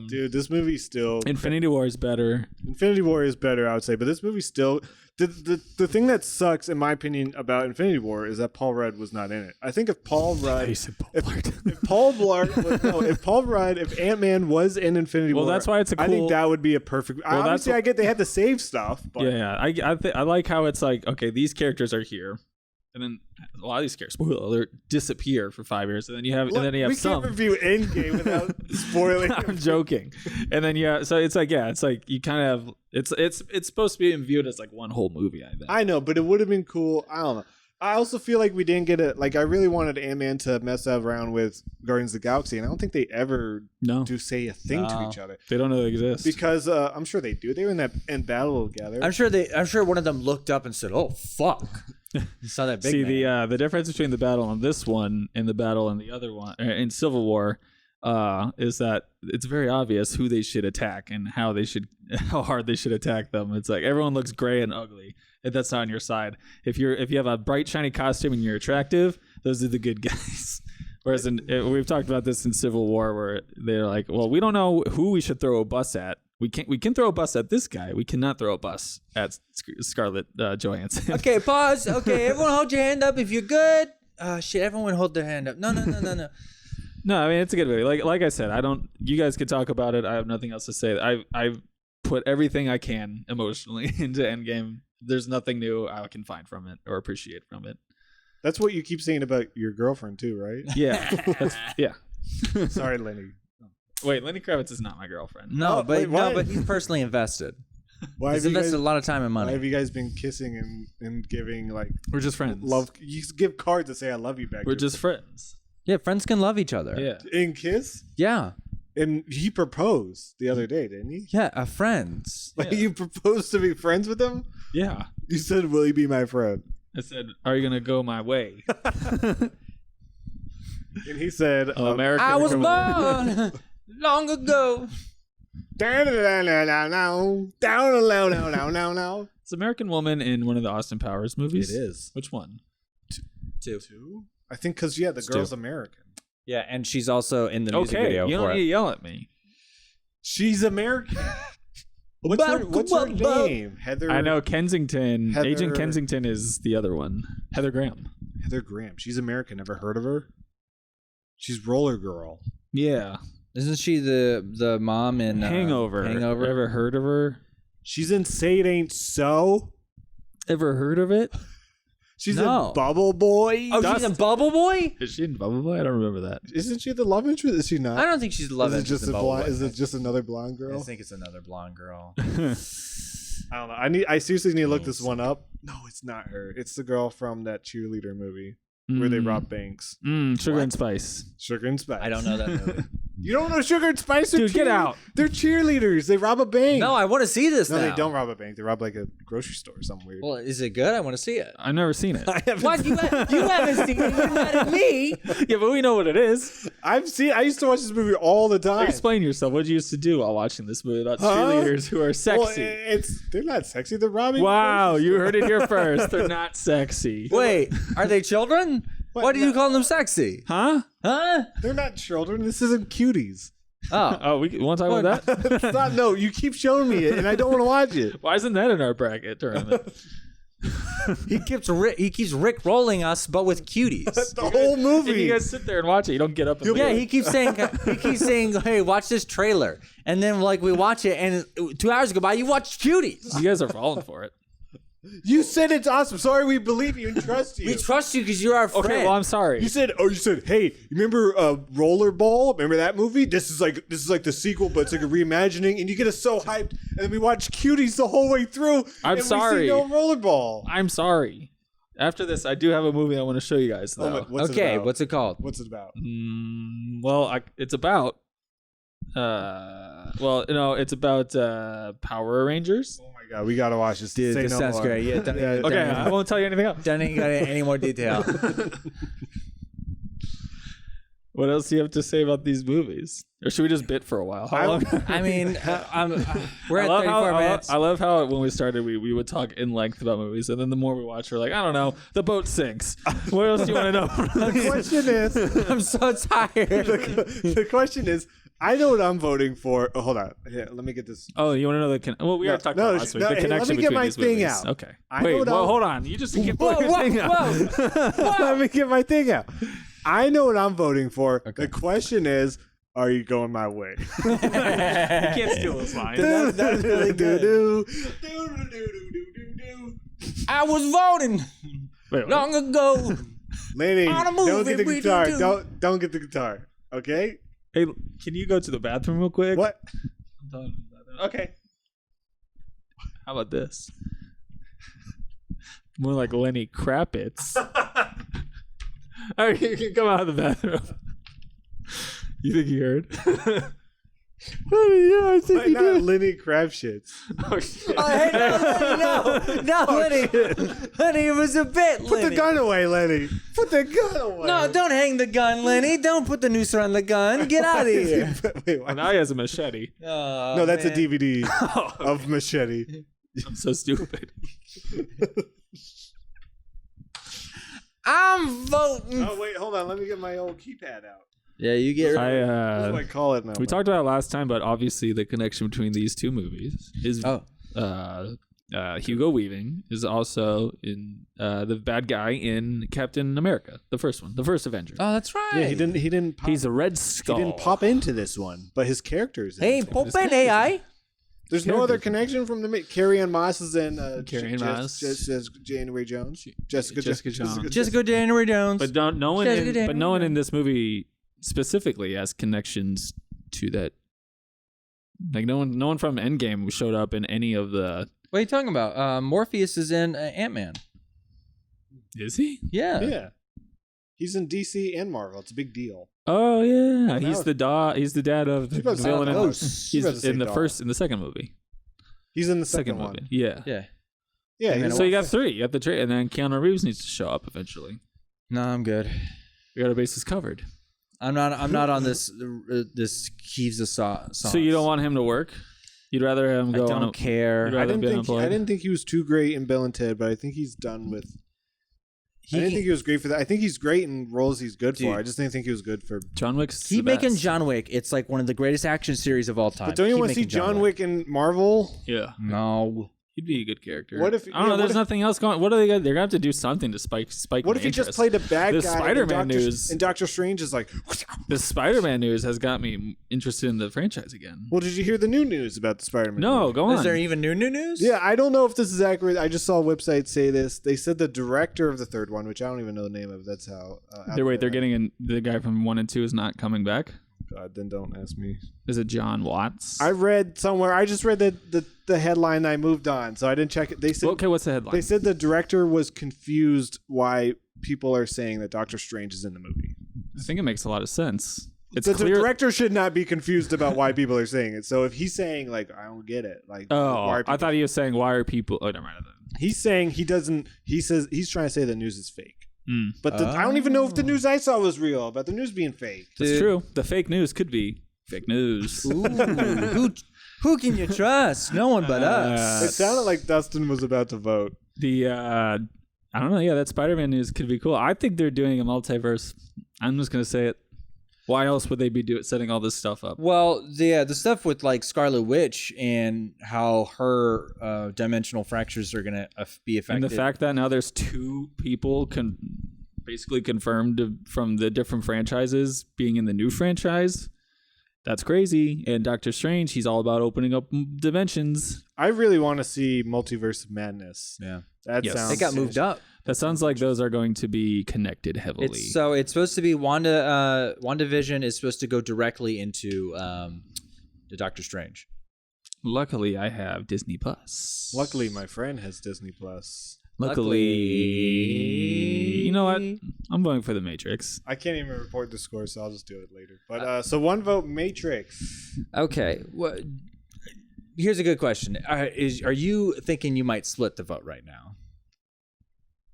Dude, this movie still. Infinity War is better. Infinity War is better, I would say, but this movie still. The thing that sucks, in my opinion, about Infinity War is that Paul Rudd was not in it. I think if Paul Rudd, if Paul Rudd, if Ant-Man was in Infinity War, that's why it's a I think cool- that would be a perfect. Well, that's obviously, I get they had to save stuff, but Yeah. I like how it's like, okay, these characters are here, and then a lot of these characters, spoiler alert, disappear for 5 years, and then you have we some. can't review Endgame without spoiling. I'm joking. And then so it's like you kind of it's supposed to be viewed as like one whole movie. I think. I know, but it would have been cool. I don't know. I also feel like we didn't get it. Like, I really wanted Ant-Man to mess around with Guardians of the Galaxy, and I don't think they ever No, do say a thing to No. each other. they don't know they exist. Because I'm sure they do. They were in that battle together. I'm sure one of them looked up and said, "Oh fuck!" You saw that big See man. the difference between the battle on this one and the battle in the other one in Civil War. is that it's very obvious who they should attack and how hard they should attack them. It's like everyone looks gray and ugly, and that's not on your side. If you have a bright, shiny costume and you're attractive, those are the good guys. Whereas we've talked about this in Civil War, where they're like, well, we don't know who we should throw a bus at. We can throw a bus at this guy. We cannot throw a bus at Scarlett Johansson. Okay, pause. Okay, everyone hold your hand up if you're good. Shit, everyone hold their hand up. No. No, I mean, it's a good movie. Like I said, you guys could talk about it. I have nothing else to say. I've put everything I can emotionally into Endgame. There's nothing new I can find from it or appreciate from it. That's what you keep saying about your girlfriend too, right? Yeah. Yeah. Sorry, Lenny. Wait, Lenny Kravitz is not my girlfriend. No, wait, what? but he's personally invested. Why He's have you invested guys, a lot of time and why money. have you guys been kissing and giving like We're just friends. love? You give cards that say "I love you" back. We're to just friends. Yeah, friends can love each other. Yeah. in kiss. Yeah. And he proposed the other day, didn't he? Yeah, friends. Like Yeah. you proposed to be friends with him. Yeah. You said, "Will you be my friend?" I said, "Are you gonna go my way?" And he said, American. I was born long ago. Down. It's American Woman in one of the Austin Powers movies. It is. Which one? Two. I think because the girl's American. Yeah, and she's also in the music Okay, video you for don't need to it. yell at me. She's American. What's her name? Heather. I know Kensington. Heather- Agent Kensington is the other one. Heather Graham. Heather Graham. She's American. Ever heard of her? She's Roller Girl. Yeah. Isn't she the mom in Hangover. Hangover? Ever heard of her? She's in Say It Ain't So. Ever heard of it? She's No. in Bubble Boy. Oh, she's a Bubble Boy? Is she in Bubble Boy? I don't remember that. Isn't she the love interest? Is she not? I don't think she's the love Is it interest just in a Bubble blonde? Boy. Is it just another blonde girl? I think it's another blonde girl. I don't know. I seriously need to look this one up. No, it's not her. It's the girl from that cheerleader movie where they rob banks. Sugar and Spice. Sugar and Spice. I don't know that movie. You don't know Sugar and Spice? Dude, get out. They're cheerleaders. They rob a bank. No, I want to see this No, now. they don't rob a bank. They rob like a grocery store or something weird. Well, is it good? I want to see it. I've never seen it. I haven't What? You haven't seen it? You're mad at me? Yeah, but we know what it is. I used to watch this movie all the time. Explain yourself. What did you used to do while watching this movie about Huh? cheerleaders who are Well, sexy? they're not sexy. They're robbing. Wow, grocery you stores. heard it here first. They're not sexy. Wait, are they children? Why do you call them sexy? Huh? Huh? They're not children. This isn't cuties. Oh. Oh, we want to talk about that? It's not. No, you keep showing me it, and I don't want to watch it. Why isn't that in our bracket tournament? He keeps Rick rolling us, but with cuties. That's the whole If movie. you guys sit there and watch it, you don't get up and Yeah, leave. he keeps saying, "Hey, watch this trailer," and then like we watch it, and 2 hours go by, you watch cuties. You guys are falling for it. You said it's awesome. Sorry, we believe you and trust you. We trust you because you're our friend. Okay, well, I'm sorry. You said, hey, you remember Rollerball? Remember that movie? This is like the sequel, but it's like a reimagining, and you get us so hyped, and then we watch Cuties the whole way through. I'm and sorry. We see no Rollerball. I'm sorry. After this, I do have a movie I want to show you guys, though. What's it Okay, about? what's it called? What's it about? It's about... it's about Power Rangers. Oh my god, we gotta watch this. Dude, Say this no sounds more. great. Yeah, don't, Okay, I won't tell you anything else. don't got any more detail. What else do you have to say about these movies? Or should we just bit for a while? How long? I mean, we're at 34 minutes. I love how when we started, we would talk in length about movies, and then the more we watch, we're like, I don't know, the boat sinks. What else do you want to know? The question is, I'm so tired. the question is, I know what I'm voting for. Oh, hold on. Here, let me get this. Oh, you want to know the well? We already talked about last week. The hey, connection let me get between my these thing movies. out. Okay. I Wait. know what Well, I'm- hold on. You just keep Whoa, putting your thing out. Let me get my thing out. I know what I'm voting for. Okay. The question is, are you going my way? You can't steal this line. That's really good. I was voting Wait, what? long ago. Lady, On a don't movie get the we guitar. do. Don't get the guitar. Okay? Hey, can you go to the bathroom real quick? What? I'm done. Okay. How about this? More like Lenny Kravitz. All right, you can come out of the bathroom. You think you heard? I think Why not Lenny Kravitz? Oh, shit. No, Lenny. Lenny, it was a bit, Put the gun away, Lenny. Put the gun away. No, don't hang the gun, Lenny. Don't put the noose around the gun. Get out of here. Wait, Well, now he has a machete. Oh, no, that's man. a DVD of Machete. I'm so stupid. I'm voting. Oh wait, hold on. Let me get my old keypad out. Yeah, you get. What do I call it now? We talked about it last time, but obviously the connection between these two movies is Hugo Weaving is also in the bad guy in Captain America, the first one, the first Avengers. Oh, that's right. Yeah, he didn't. Pop, He's a Red he Skull. didn't pop into this one, but his characters. Hey, Popen AI. There's no other connection from the Carrie Ann Moss is in Carrie-Anne Moss. January Jones. Jessica Jones. Jessica January Jones. But no one Jessica no one in this movie specifically has connections to that. Like no one from Endgame showed up in any of the. What are you talking about? Morpheus is in Ant-Man. Is he? Yeah. Yeah, he's in DC and Marvel. It's a big deal. Oh yeah, now he's the dad of the You better say villain. Ghost. You better He's say in the Dog. in the second movie. He's in the second one. movie. Yeah. Yeah. Yeah, And he's So you got three. You got the trade, and then Keanu Reeves needs to show up eventually. No, I'm good. We got our bases covered. I'm not on this Keeves of sauce. So you don't want him to work? You'd rather him I go on don't care. You'd rather be unemployed? I didn't think he was too great in Bill and Ted, but I think he's done with. I didn't think he was great for that. I think he's great in roles he's good Dude. for. I just didn't think he was good for. John Wick's Keep the making best. John Wick. It's like one of the greatest action series of all time. But don't you Keep want to see making John Wick in Marvel? Yeah. No. He'd be a good character. What if- I don't yeah, know? what There's if- nothing else going. What are they? They're gonna have to do something to spike. What if my he just interest. played a bad The guy? Spider-Man and Doctor, news. And Doctor Strange is like. The Spider-Man news has got me interested in the franchise again. Well, did you hear the new news about the Spider-Man? No, movie? go on. Is there even new news? Yeah, I don't know if this is accurate. I just saw a website say this. They said the director of the third one, which I don't even know the name of. That's how. They're getting in. The guy from 1 and 2 is not coming back. God, then don't ask me. Is it John Watts? I read somewhere. I just read the headline. And I moved on, so I didn't check it. They said Okay, what's the headline? they said the director was confused why people are saying that Doctor Strange is in the movie. I think it makes a lot of sense. It's The clear. director should not be confused about why people are saying it. So if he's saying like I don't get it, like Oh, why are I people, thought he was saying why are people? Oh, never mind. he's saying he doesn't. He says he's trying to say the news is fake. Mm. But I don't even know if the news I saw was real about the news being fake. That's Dude. true. The fake news could be fake news. Ooh, who can you trust? No one but us. It sounded like Dustin was about to vote. The I don't know. Yeah, that Spider-Man news could be cool. I think they're doing a multiverse. I'm just gonna say it. Why else would they be setting all this stuff up? Well, the stuff with like Scarlet Witch and how her dimensional fractures are gonna be affected. And the fact that now there's two people basically confirmed from the different franchises being in the new franchise, that's crazy. And Doctor Strange, he's all about opening up dimensions. I really want to see Multiverse of Madness. Yeah. That Yes. sounds. it got moved up. That sounds like those are going to be connected heavily. It's supposed to be WandaVision is supposed to go directly into the Doctor Strange. Luckily, I have Disney Plus. Luckily, my friend has Disney Plus. Luckily, you know what? I'm voting for the Matrix. I can't even report the score, so I'll just do it later. But so one vote, Matrix. Okay. Well, here's a good question. Are you thinking you might split the vote right now?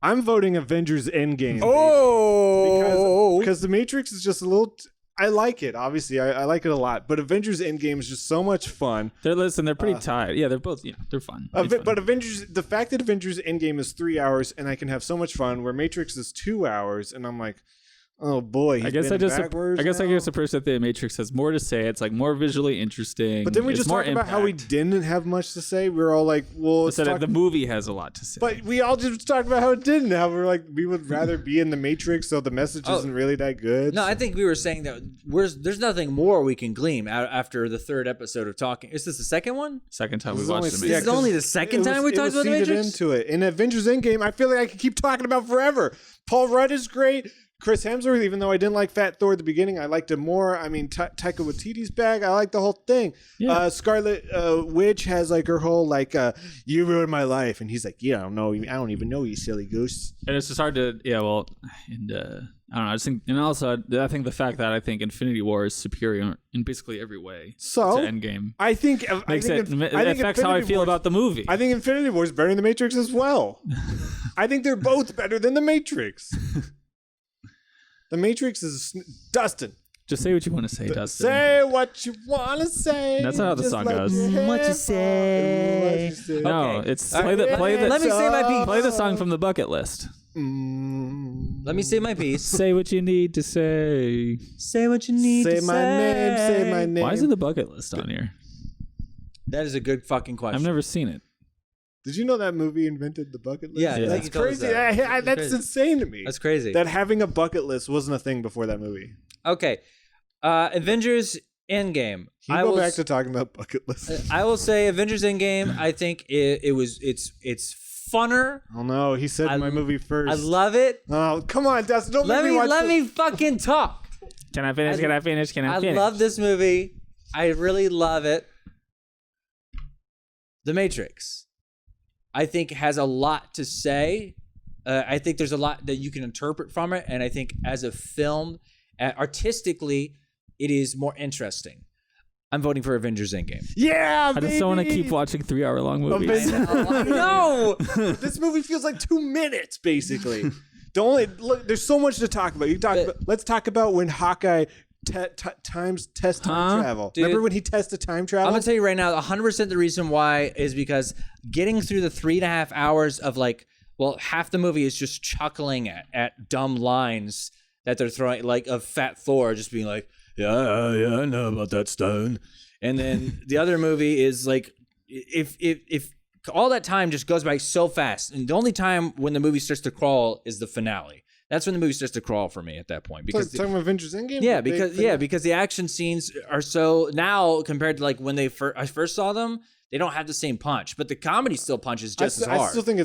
I'm voting Avengers Endgame. Oh, because the Matrix is just a little. I like it. Obviously, I like it a lot. But Avengers Endgame is just so much fun. They're pretty tired. Yeah, they're both. Yeah, they're fun. It's fun. But Avengers, the fact that Avengers Endgame is 3 hours and I can have so much fun, where Matrix is 2 hours, and I'm like, oh boy. I guess I just appreciate that the Matrix has more to say. It's like more visually interesting. But then we It's just more talked about how we impact. didn't have much to say. We were all like, well, let's So talk. the movie has a lot to say. But we all just talked about how it didn't. How we're like, we would rather be in the Matrix, so the message isn't really that good. no, I think we were saying that there's nothing more we can glean after the third episode of talking. Is this the second one? Second time This we is watched only- the This Matrix. is only the second time we talked about the seeded Matrix? into it. In Avengers Endgame, I feel like I could keep talking about forever. Paul Rudd is great. Chris Hemsworth, even though I didn't like Fat Thor at the beginning, I liked him more. I mean, Taika Waititi's back. I like the whole thing. Yeah. Scarlet Witch has like her whole like, you ruined my life, and he's like, I don't even know you, silly goose. And it's just hard to, I don't know. I just think, and also I think the fact that I think Infinity War is superior in basically every way So to Endgame I think it affects Infinity how I feel War's- about the movie. I think Infinity War is better than The Matrix as well. I think they're both better than The Matrix. The Matrix is Dustin. Just say what you want to say, Dustin. Say what you want to say. That's not how the just song like goes. your What you hair say. what you say. No, Okay. it's All play right, the let me say my piece. Play the song from the bucket list. Let me say my piece. Say what you need to say. Say what you need Say to my name. Say my name. Why is it the bucket list on here? That is a good fucking question. I've never seen it. Did you know that movie invented the bucket list? Yeah, I think That's you told us crazy. that. That's crazy. insane to me. That's crazy. That having a bucket list wasn't a thing before that movie. Okay. Avengers Endgame. Can you go back to talking about bucket lists? I will say Avengers Endgame, I think it's funner. Oh no, he said my movie first. I love it. Oh, come on, Dustin. Don't Let make me watch let the- me fucking talk. Can I finish? Can I finish? Can I I finish? love this movie. I really love it. The Matrix, I think, has a lot to say. I think there's a lot that you can interpret from it, and I think as a film, artistically, it is more interesting. I'm voting for Avengers Endgame. Yeah, I just don't want to keep watching 3-hour-long movies. No. This movie feels like 2 minutes, basically. There's so much to talk about. Let's talk about when Hawkeye test time travel. Dude, Remember when he tested time travel? I'm gonna tell you right now, 100% the reason why is because getting through the 3.5 hours of half the movie is just chuckling at dumb lines that they're throwing, like of Fat Thor just being like, yeah, I know about that stone. And then the other movie is like, if all that time just goes by so fast, and the only time when the movie starts to crawl is the finale. That's when the movie starts to crawl for me at that point. Because talking about Avengers Endgame? because the action scenes are so now compared to like when I first saw them, they don't have the same punch, but the comedy still punches just as hard. I still think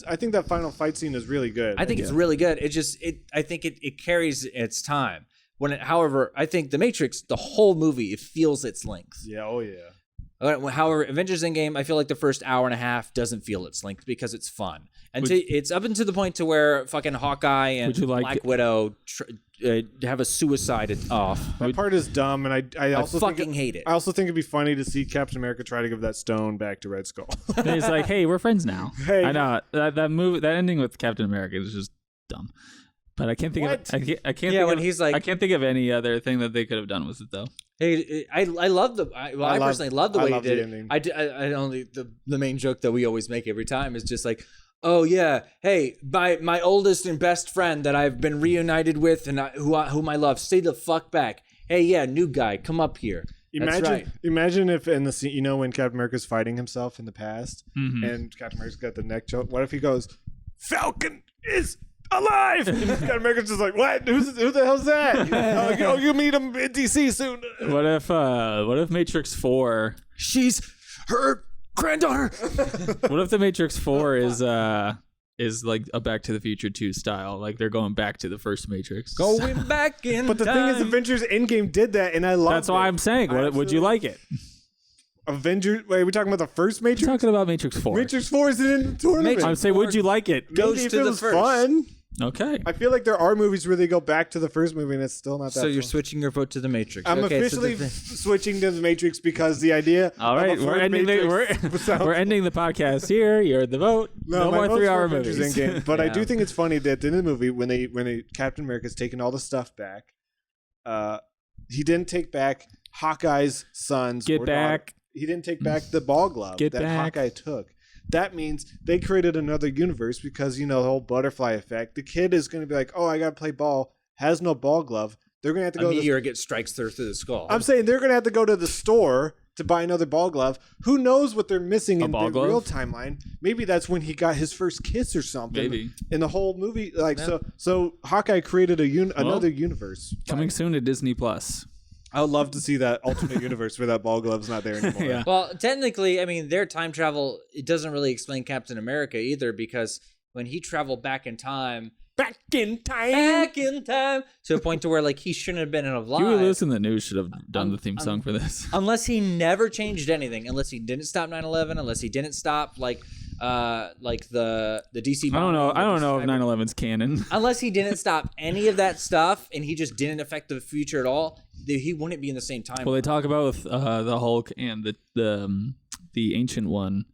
I think that final fight scene is really good. I think it's really good. I think it carries its time. However, I think The Matrix, the whole movie, it feels its length. Yeah, oh yeah. However, Avengers Endgame, I feel like the first hour and a half doesn't feel its length because it's fun. And it's up until the point to where fucking Hawkeye and Black Widow have a suicide off. That part is dumb, and I also fucking hate it. I also think it'd be funny to see Captain America try to give that stone back to Red Skull. And he's like, "Hey, we're friends now." Hey. I know that movie, that ending with Captain America is just dumb. But I can't think What? of I can't. Yeah, think when of, he's like- I can't think of any other thing that they could have done with it though. Hey, I love I personally love the way he did the it. ending. I only the main joke that we always make every time is just like, oh yeah, hey, my oldest and best friend that I've been reunited with and whom I love, stay the fuck back. Hey, yeah, new guy, come up here. That's right. Imagine if in the scene, when Captain America's fighting himself in the past, and Captain America's got the neck choke. What if he goes, Falcon is alive? And Captain America's just like, what? Who the hell's that? You meet him in DC soon. What if Matrix 4? She's her granddaughter. What if the Matrix 4 is like a Back to the Future 2 style? Like they're going back to the first Matrix. Going back in But the thing is, Avengers Endgame did that, and I love That's why I'm saying. Would you like it? Avengers. Wait, are we talking about the first Matrix? We're talking about Matrix 4. Matrix 4 is in the tournament. I'm saying, would you like it? goes Maybe if to it the was first. fun. Okay. I feel like there are movies where they go back to the first movie and it's still not that So you're fun. switching your vote to the Matrix. I'm Okay, so officially the- switching to the Matrix because the idea. All of a right, we're fourth ending Matrix sounds- we're ending the podcast here. You're the vote. No my more vote's 3-hour for Avengers movies. Endgame. But I Yeah. do think it's funny that in the movie when Captain America's taking all the stuff back, he didn't take back Hawkeye's sons. Get or daughter. back. He didn't take back the ball glove Get that back. Hawkeye took. That means they created another universe because, the whole butterfly effect. The kid is going to be like, oh, I got to play ball, has no ball glove. They're going to have to a go to the meteor strikes through the skull. I'm saying they're going to have to go to the store to buy another ball glove. Who knows what they're missing in the ball glove? real timeline? Maybe that's when he got his first kiss or something. Maybe. In the whole movie. So Hawkeye created another universe. Coming soon to Disney Plus. I would love to see that alternate universe where that ball glove's not there anymore. Yeah. Well, technically, I mean, their time travel, it doesn't really explain Captain America either, because when he traveled back in time, back in time. Back in time. To a point to where like he shouldn't have been alive. Huey Lewis and the News should have done the theme song for this. Unless he never changed anything, unless he didn't stop 9/11, unless he didn't stop like the DC. I don't know. I don't know if bombing, 9/11's canon. Unless he didn't stop any of that stuff and he just didn't affect the future at all, he wouldn't be in the same time. Well, they talk about with the Hulk and the Ancient One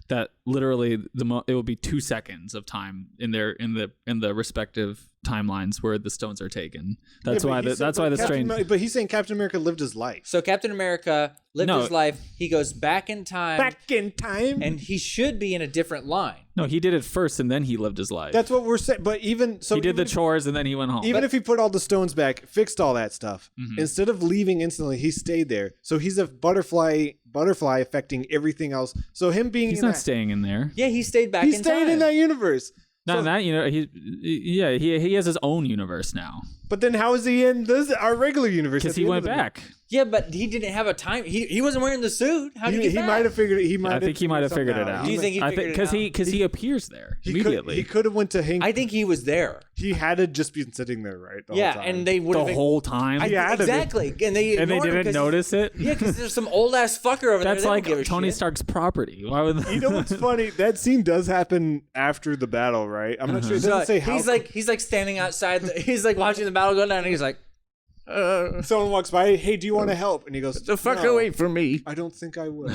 that literally it will be 2 seconds of time in the respective timelines where the stones are taken. That's why the strange. But he's saying Captain America lived his life. So Captain America lived his life. He goes back in time. Back in time, and he should be in a different line. No, he did it first and then he lived his life. That's what we're saying. But even so, he did the chores and then he went home. Even if he put all the stones back, fixed all that stuff, instead of leaving instantly, he stayed there. So he's a butterfly affecting everything else. So him being he's not staying in there. Yeah, he stayed back in time. He stayed in that universe. Not in that, he has his own universe now. But then how is he in our regular universe? Because he went back. Yeah, but he didn't have a time. He wasn't wearing the suit. How did he get back? Might have figured. I think he might have figured it out. Do you think he figured it out? Because he appears there immediately. He could have went to Hank. I think he was there. He had to just been sitting there, right? The whole time. And they would the whole time. Exactly, and they didn't notice it. Yeah, because there's some old ass fucker over there. That's like Tony Stark's property. Why would you know what's funny? That scene does happen after the battle, right? I'm not sure. It doesn't say how. He's like standing outside. He's like watching the battle go down, and he's like. Someone walks by. Hey, do you want to help? And he goes, "The fuck away from me! I don't think I will."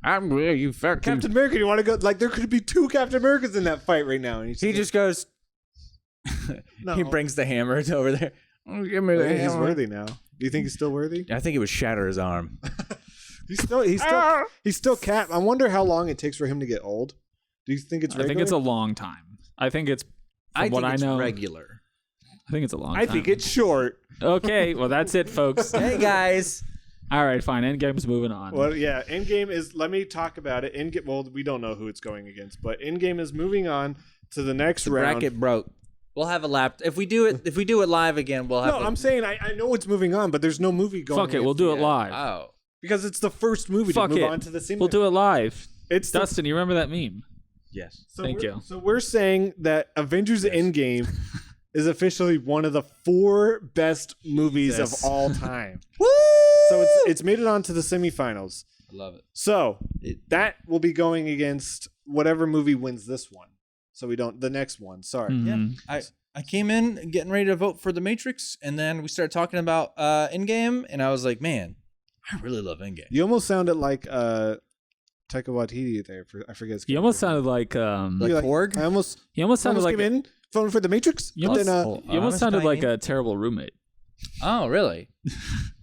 I'm where you fucking Captain America. Do you want to go? Like there could be 2 Captain Americas in that fight right now. And he just goes. No. He brings the hammer over there. Oh, give me the He's hammer. worthy now. Do you think he's still worthy? I think it would shatter his arm. He's still Cap. I wonder how long it takes for him to get old. Do you think it's regular? I think it's a long time. I think it's regular. I think it's a long time. I think it's short. Okay, well that's it, folks. Hey guys. All right, fine. Endgame's moving on. Well, yeah, Endgame is. Let me talk about it. Endgame. Well, we don't know who it's going against, but Endgame is moving on to the next round. Bracket broke. We'll have a lap. If we do it live again, we'll have. No, I'm saying I know it's moving on, but there's no movie going. Fuck it, we'll do it live. Oh, because it's the first movie to move on to the same. We'll do it live. It's Dustin. You remember that meme? yes. Thank you. So we're saying that Avengers Endgame is officially one of the 4 best movies of all time. Woo! So it's made it onto the semifinals. I love it. So that will be going against whatever movie wins this one. So we don't the next one. Sorry. Mhm. Yeah. I came in getting ready to vote for The Matrix, and then we started talking about Endgame, and I was like, man, I really love Endgame. You almost sounded like Taika Waititi there. I forget his You almost sounded like Korg? You almost sounded like came in phone for The Matrix. You almost sounded like a terrible roommate. Oh, really?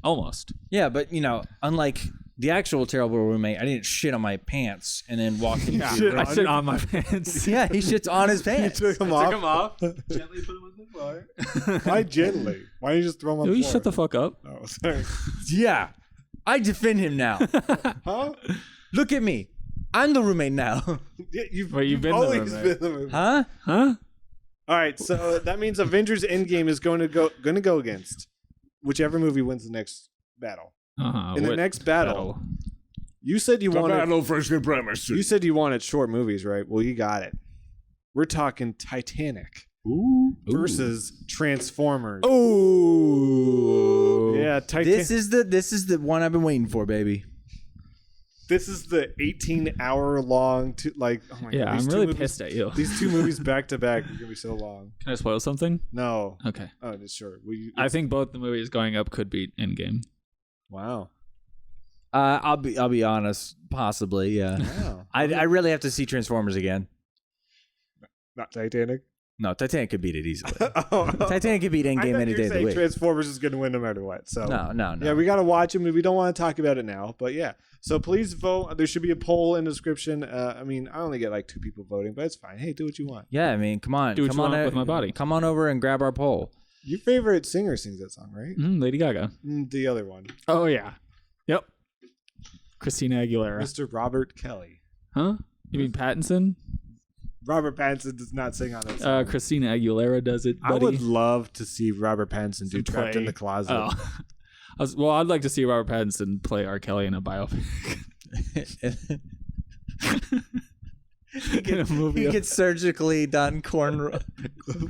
Almost. Yeah, but unlike the actual terrible roommate, I didn't shit on my pants and then walk into I shit on my pants. Yeah, he shits on his pants. You took him off. Gently put him on the floor. Why gently? Why don't you just throw him on the You floor? shut the fuck up. Oh, sorry. Yeah, I defend him now. Huh? Look at me. I'm the roommate now. Yeah, you've been the always roommate. been the roommate. Huh? Huh? All right, so that means Avengers Endgame is going to go against whichever movie wins the next battle. In the next battle, you said you wanted first supremacy. you said you wanted short movies, right? Well, you got it. We're talking Titanic versus Transformers. Oh. Yeah, Titanic. This is the one I've been waiting for, baby. This is the 18-hour long. Oh my Yeah, God, I'm these two really movies- pissed at you. These 2 movies back to back are gonna be so long. Can I spoil something? No. Okay. Oh, sure. I think both the movies going up could beat Endgame. Wow. I'll be honest, possibly, yeah. Wow. I really have to see Transformers again. Not Titanic. No, Titanic could beat it easily. Oh. Titanic could beat I Endgame thought any you day were of the saying week. Transformers is going to win no matter what. So No. yeah, we got to watch them. We don't want to talk about it now, but yeah. So please vote. There should be a poll in the description. I only get like 2 people voting, but it's fine. Hey, do what you want. Yeah, I mean, come on. Do what come you on want o- with my body. Come on over and grab our poll. Your favorite singer sings that song, right? Lady Gaga. The other one, Oh yeah. Yep. Christina Aguilera. Mr. Robert Kelly. Huh? You mean Pattinson? Robert Pattinson does not sing on that song. Christina Aguilera does it, buddy. I would love to see Robert Pattinson do Trapped in the Closet. Oh. I'd like to see Robert Pattinson play R. Kelly in a biopic. He gets surgically done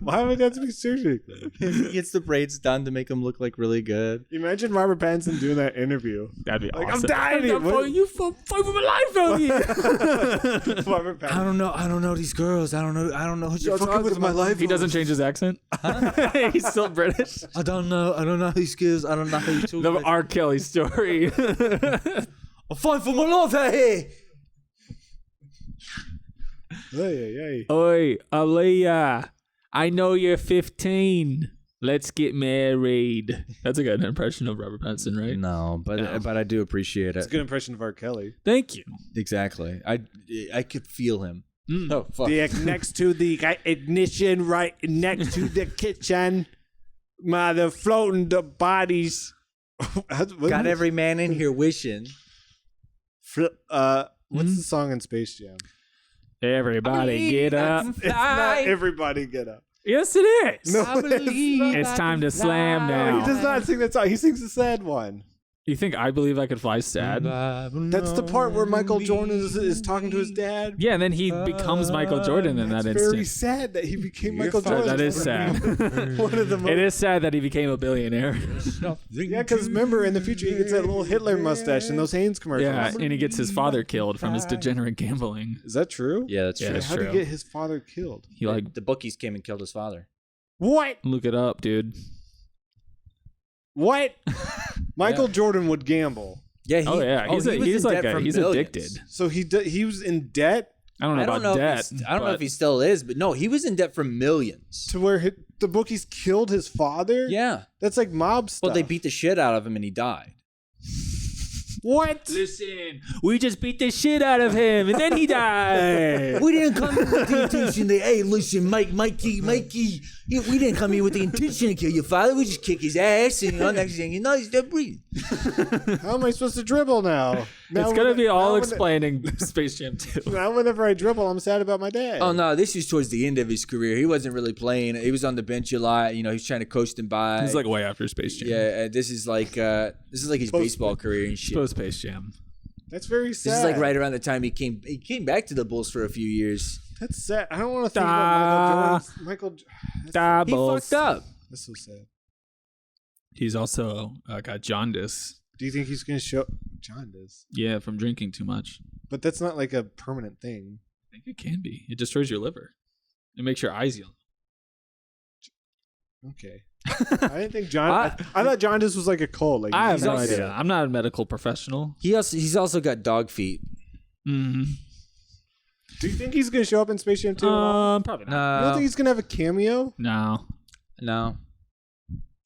Why would that be surgically? He gets the braids done to make him look like really good. Imagine Robert Pattinson doing that interview. That'd be Like, awesome. I'm dying here. What- You fight for my life out here. Robert Pattinson. I don't know these girls. I don't know who You're fucking with my life. He doesn't change his accent. He's still British. I don't know these girls. I don't know how you talk. The R. Kelly story. I'm fighting for my life out here. Hey. Oi, Aaliyah, I know you're 15. Let's get married. That's a good impression of Robert Pattinson, right? No, but I do appreciate It's it. a good impression of R. Kelly. Thank you. Exactly. I could feel him. Mm. Oh fuck. Next to the ignition, right next to the kitchen. They're floating the bodies. Got every man in here wishing. What's the song in Space Jam? Everybody get up. It's not Everybody Get Up. Yes, it is. No, I believe It's time to slam No, now. he does not sing that song. He sings the sad one. You think I Believe I Could Fly sad? That's the part where Michael Jordan is talking to his dad. Yeah, and then he becomes Michael Jordan in that It's very instant. sad that he became Michael Jordan. That is sad. One of the most. It is sad that he became a billionaire. Yeah, because remember, in the future, he gets that little Hitler mustache in those Hanes commercials. Yeah, and he gets his father killed from his degenerate gambling. Is that true? Yeah, that's Yeah, true. that's How did true. he get his father killed? He like The bookies came and killed his father. What? look it up, dude. What? Michael Jordan would gamble. Yeah. He's in debt for he's millions. addicted. So he was in debt I don't know about debt. I don't know if he still is, but no, he was in debt for millions. to where the bookies killed his father? Yeah. That's like mob stuff. Well, they beat the shit out of him and he died. What? Listen, we just beat the shit out of him, and then he died. We didn't come here with the intention to, hey, listen, Mikey, we didn't come here with the intention to kill your father. We just kick his ass, and next thing you know, he's dead breathing. How am I supposed to dribble now? It's gonna be all explaining Space Jam 2. Now whenever I dribble, I'm sad about my dad. Oh, no, this is towards the end of his career. He wasn't really playing. He was on the bench a lot. He's trying to coast him by. He's like way after Space Jam. Yeah, this is like his baseball career and shit. Post Space Jam. That's very sad. This is like right around the time he came back to the Bulls for a few years. That's sad. I don't want to think about Michael Jordan. He fucked up. That's so sad. He's also got jaundice. Do you think he's going to show jaundice? Yeah, from drinking too much. But that's not like a permanent thing. I think it can be. It destroys your liver. It makes your eyes yellow. Okay. I didn't think I thought jaundice was like a cold. Like I have no also- idea. I'm not a medical professional. He's also got dog feet. Mm-hmm. Do you think he's going to show up in Space Jam 2? Probably not. You don't think he's going to have a cameo? No.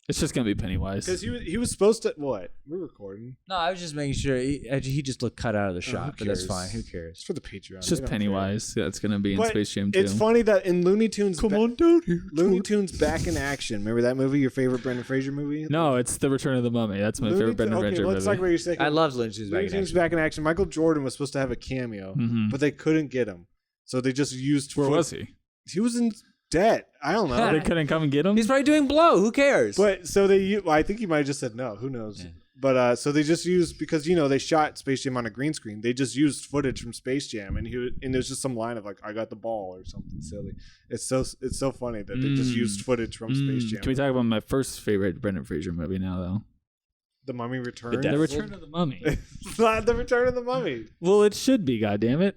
It's just gonna be Pennywise. Because he was supposed to. What? We're recording. No, I was just making sure he just looked cut out of the shot, but that's cares? fine. Who cares? It's for the Patreon. It's just They don't Pennywise that's gonna be in But Space Jam 2. care. It's funny that in Looney Tunes. on down here. Looney Tunes Back in Action. Remember that movie? Your favorite Brendan Fraser movie? No, it's The Return of the Mummy. That's my favorite Brendan Fraser let's talk movie. about your second. I love Looney Tunes. Looney Tunes Back in Action. Michael Jordan was supposed to have a cameo, Mhm. but they couldn't get him, so they just used. Where was he? He was in debt. I don't know. They couldn't come and get him. He's probably doing blow. Who cares? But so I think he might have just said no. Who knows? Yeah. But so they just used because they shot Space Jam on a green screen. They just used footage from Space Jam, and there's just some line of like I got the ball or something silly. It's so funny that they just used footage from Space Jam. Can we talk about my first favorite Brendan Fraser movie now, though? The Mummy Returns. The Return of the Mummy. It's not the Return of the Mummy. Well, it should be. goddammit.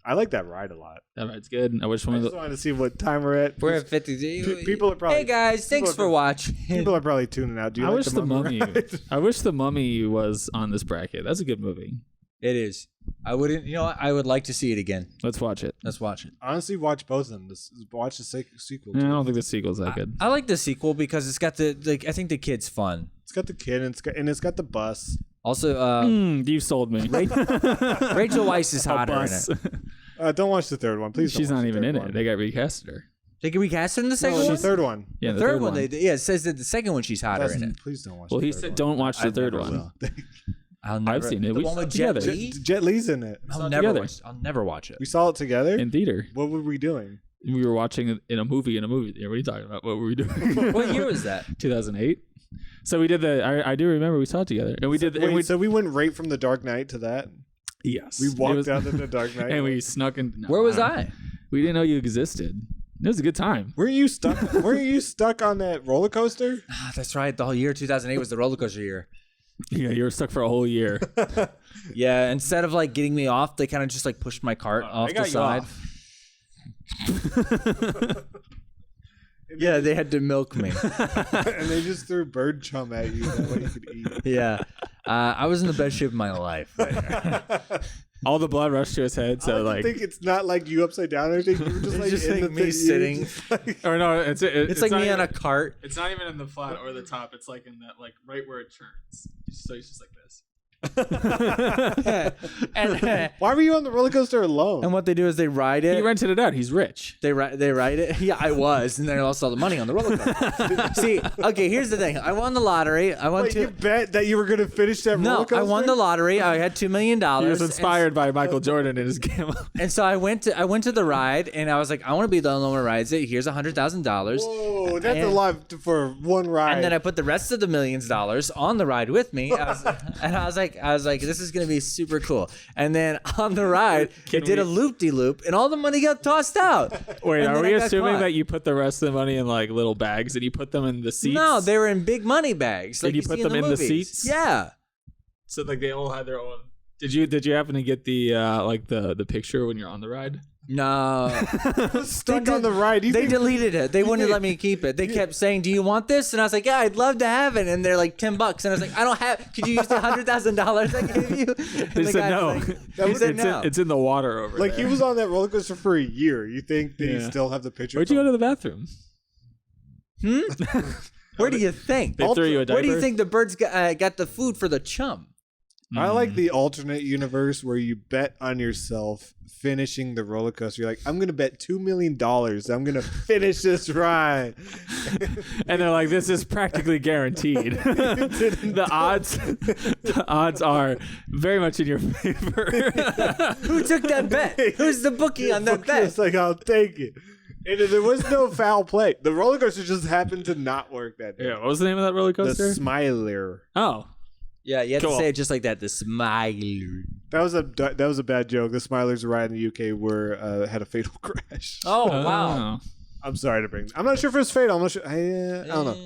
I like that ride a lot. That ride's good. I wish I one of just the. wanted to see what time we're at. We're at 50. People are probably. Hey guys, thanks for watching. People are probably tuning out. Do you I like wish the the Mummy. ride? I wish the Mummy was on this bracket. That's a good movie. It is. I wouldn't. You know what? I would like to see it again. Let's watch it. Let's watch it. Honestly, watch both of them. Watch the sequel. I don't think the sequel's that good. I like the sequel because it's got I think the kid's fun. It's got the kid and it's got the bus. Also, You sold me. Rachel Weisz is hotter in Bus. it. Don't watch the third one, please. She's don't watch not the even third in one. it. They got recasted her. They can recast her in the second No, one. the third one. Yeah, The third one. It says that the second one she's hotter in it. Please don't watch. Well, the he third said one. don't watch the I third never one. will. I'll never. I've seen it. The We one saw with it Jet together. Li. Jet Li's in it. I'll never together. watch. I'll never watch it. We saw it together. In theater. What were we doing? We were watching it in a movie theater. What are you talking about? What were we doing? What year was that? 2008. So we did I do remember we saw it together. And we did Wait, so we went right from the Dark Knight to that. yes. We It walked was- out of the Dark Knight. and we snuck in. Where was I? We didn't know you existed. It was a good time. Were you stuck? Were you stuck on that roller coaster? That's right. The whole year 2008 was the roller coaster year. Yeah, you were stuck for a whole year. Yeah, instead of like getting me off, they kind of just like pushed my cart off the side. Yeah, they had to milk me. And they just threw bird chum at you that way you could eat. Yeah, I was in the best shape of my life. All the blood rushed to his head. So I think it's not like you upside down or anything. You were just It's like just in like the me thing, sitting. or no, it's like not me on even, a cart. It's not even in the flat or the top. It's like in that, like right where it turns. So he's just like this. and Why were you on the roller coaster alone? what they do is they ride it. He rented it out. He's rich. They ride it. Yeah, I was, and then I lost all the money on the roller coaster. See, okay, here's the thing. I won the lottery. I won Wait, you bet that you were going to finish that roller coaster? I won the lottery. I had $2 million. He was inspired by Michael Jordan in his game. And so I went to the ride, and I was like, I want to be the only one who rides it. Here's $100,000. Whoa, that's a lot for one ride. And then I put the rest of the $millions on the ride with me. I was like, this is gonna be super cool. And then on the ride, it did a loop-de-loop, and all the money got tossed out. Wait, And are then we I got assuming caught. that you put the rest of the money in like little bags and you put them in the seats? No, they were in big money bags. Like Did you see put them in the movies. seats? Yeah. So like they all had their own. Did you happen to get the like the picture when you're on the ride? No. stuck on the ride. They deleted it. They wouldn't let me keep it. They kept saying, "Do you want this?" And I was like, "Yeah, I'd love to have it." And they're like $10. And I was like, "I don't have. Could you use the $100,000 I gave you?" And They the said guy no. was like, he said no. It's in the water over Like there. he was on that roller coaster for a year. You think that you Yeah. still have the picture? Where'd you go to the bathroom? Where do you think? They threw you a diaper. Where do you think the birds got the food for the chum? I like the alternate universe where you bet on yourself finishing the roller coaster. You're like, I'm gonna bet $2 million. I'm gonna finish this ride. And they're like, this is practically guaranteed. the odds are very much in your favor. Who took that bet? Who's the bookie on that bet? It's like, I'll take it. And there was no foul play. The roller coaster just happened to not work that day. Yeah, what was the name of that roller The coaster? Smiler. Oh, Yeah, you have Cool. to say it just like that. The smile. That was a bad joke. The Smilers ride in the UK were had a fatal crash. Oh wow. I'm sorry to bring. I'm not sure if it was fatal. I'm not sure. I don't know.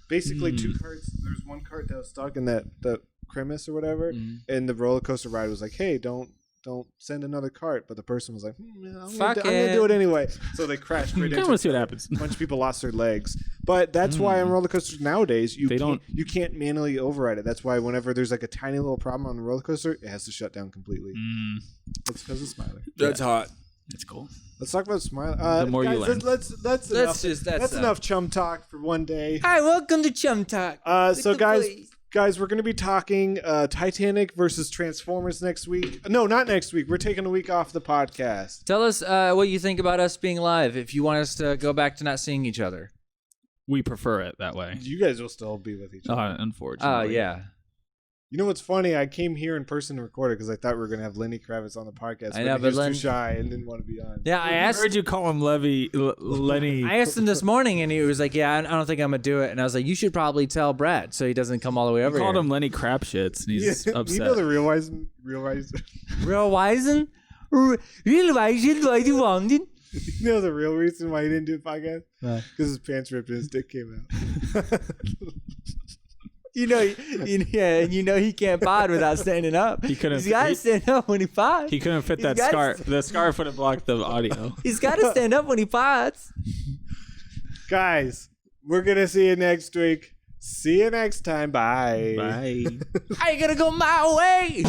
Basically, two carts. There's one cart that was stuck in the cremise or whatever, and the roller coaster ride was like, "Hey, don't send another cart." But the person was like, I'm gonna do it anyway. So they crashed right I into want to see what happens. a bunch of people lost their legs. But that's why on roller coasters nowadays you They can't manually override it. That's why whenever there's like a tiny little problem on the roller coaster, it has to shut down completely. It's because of Smiler. That's hot. It's cool. Let's talk about Smiler. The more you learn. That's enough chum talk for one day. Hi, welcome to Chum Talk. So guys, we're going to be talking Titanic versus Transformers next week. No, not next week. We're taking a week off the podcast. Tell us what you think about us being live. If you want us to go back to not seeing each other. We prefer it that way. You guys will still be with each other. Unfortunately. Oh yeah. You know what's funny? I came here in person to record it because I thought we were going to have Lenny Kravitz on the podcast. I know, he but was too shy and didn't want to be on. Yeah, I heard you call him Lenny. I asked him this morning, and he was like, "Yeah, I don't think I'm gonna do it." And I was like, "You should probably tell Brad so he doesn't come all the way over You called here." him Lenny Crapshits, and he's upset. You know the real Wisen? Real Wisen? Real Wisen, what do you want? You know the real reason why he didn't do a podcast? Because his pants ripped and his dick came out. You know he can't pod without standing up. He couldn't. He's got to stand up when he pods. He couldn't fit He's that got- scarf. The scarf would have blocked the audio. He's got to stand up when he pods. Guys, we're going to see you next week. See you next time. Bye. Bye. I gotta go my way.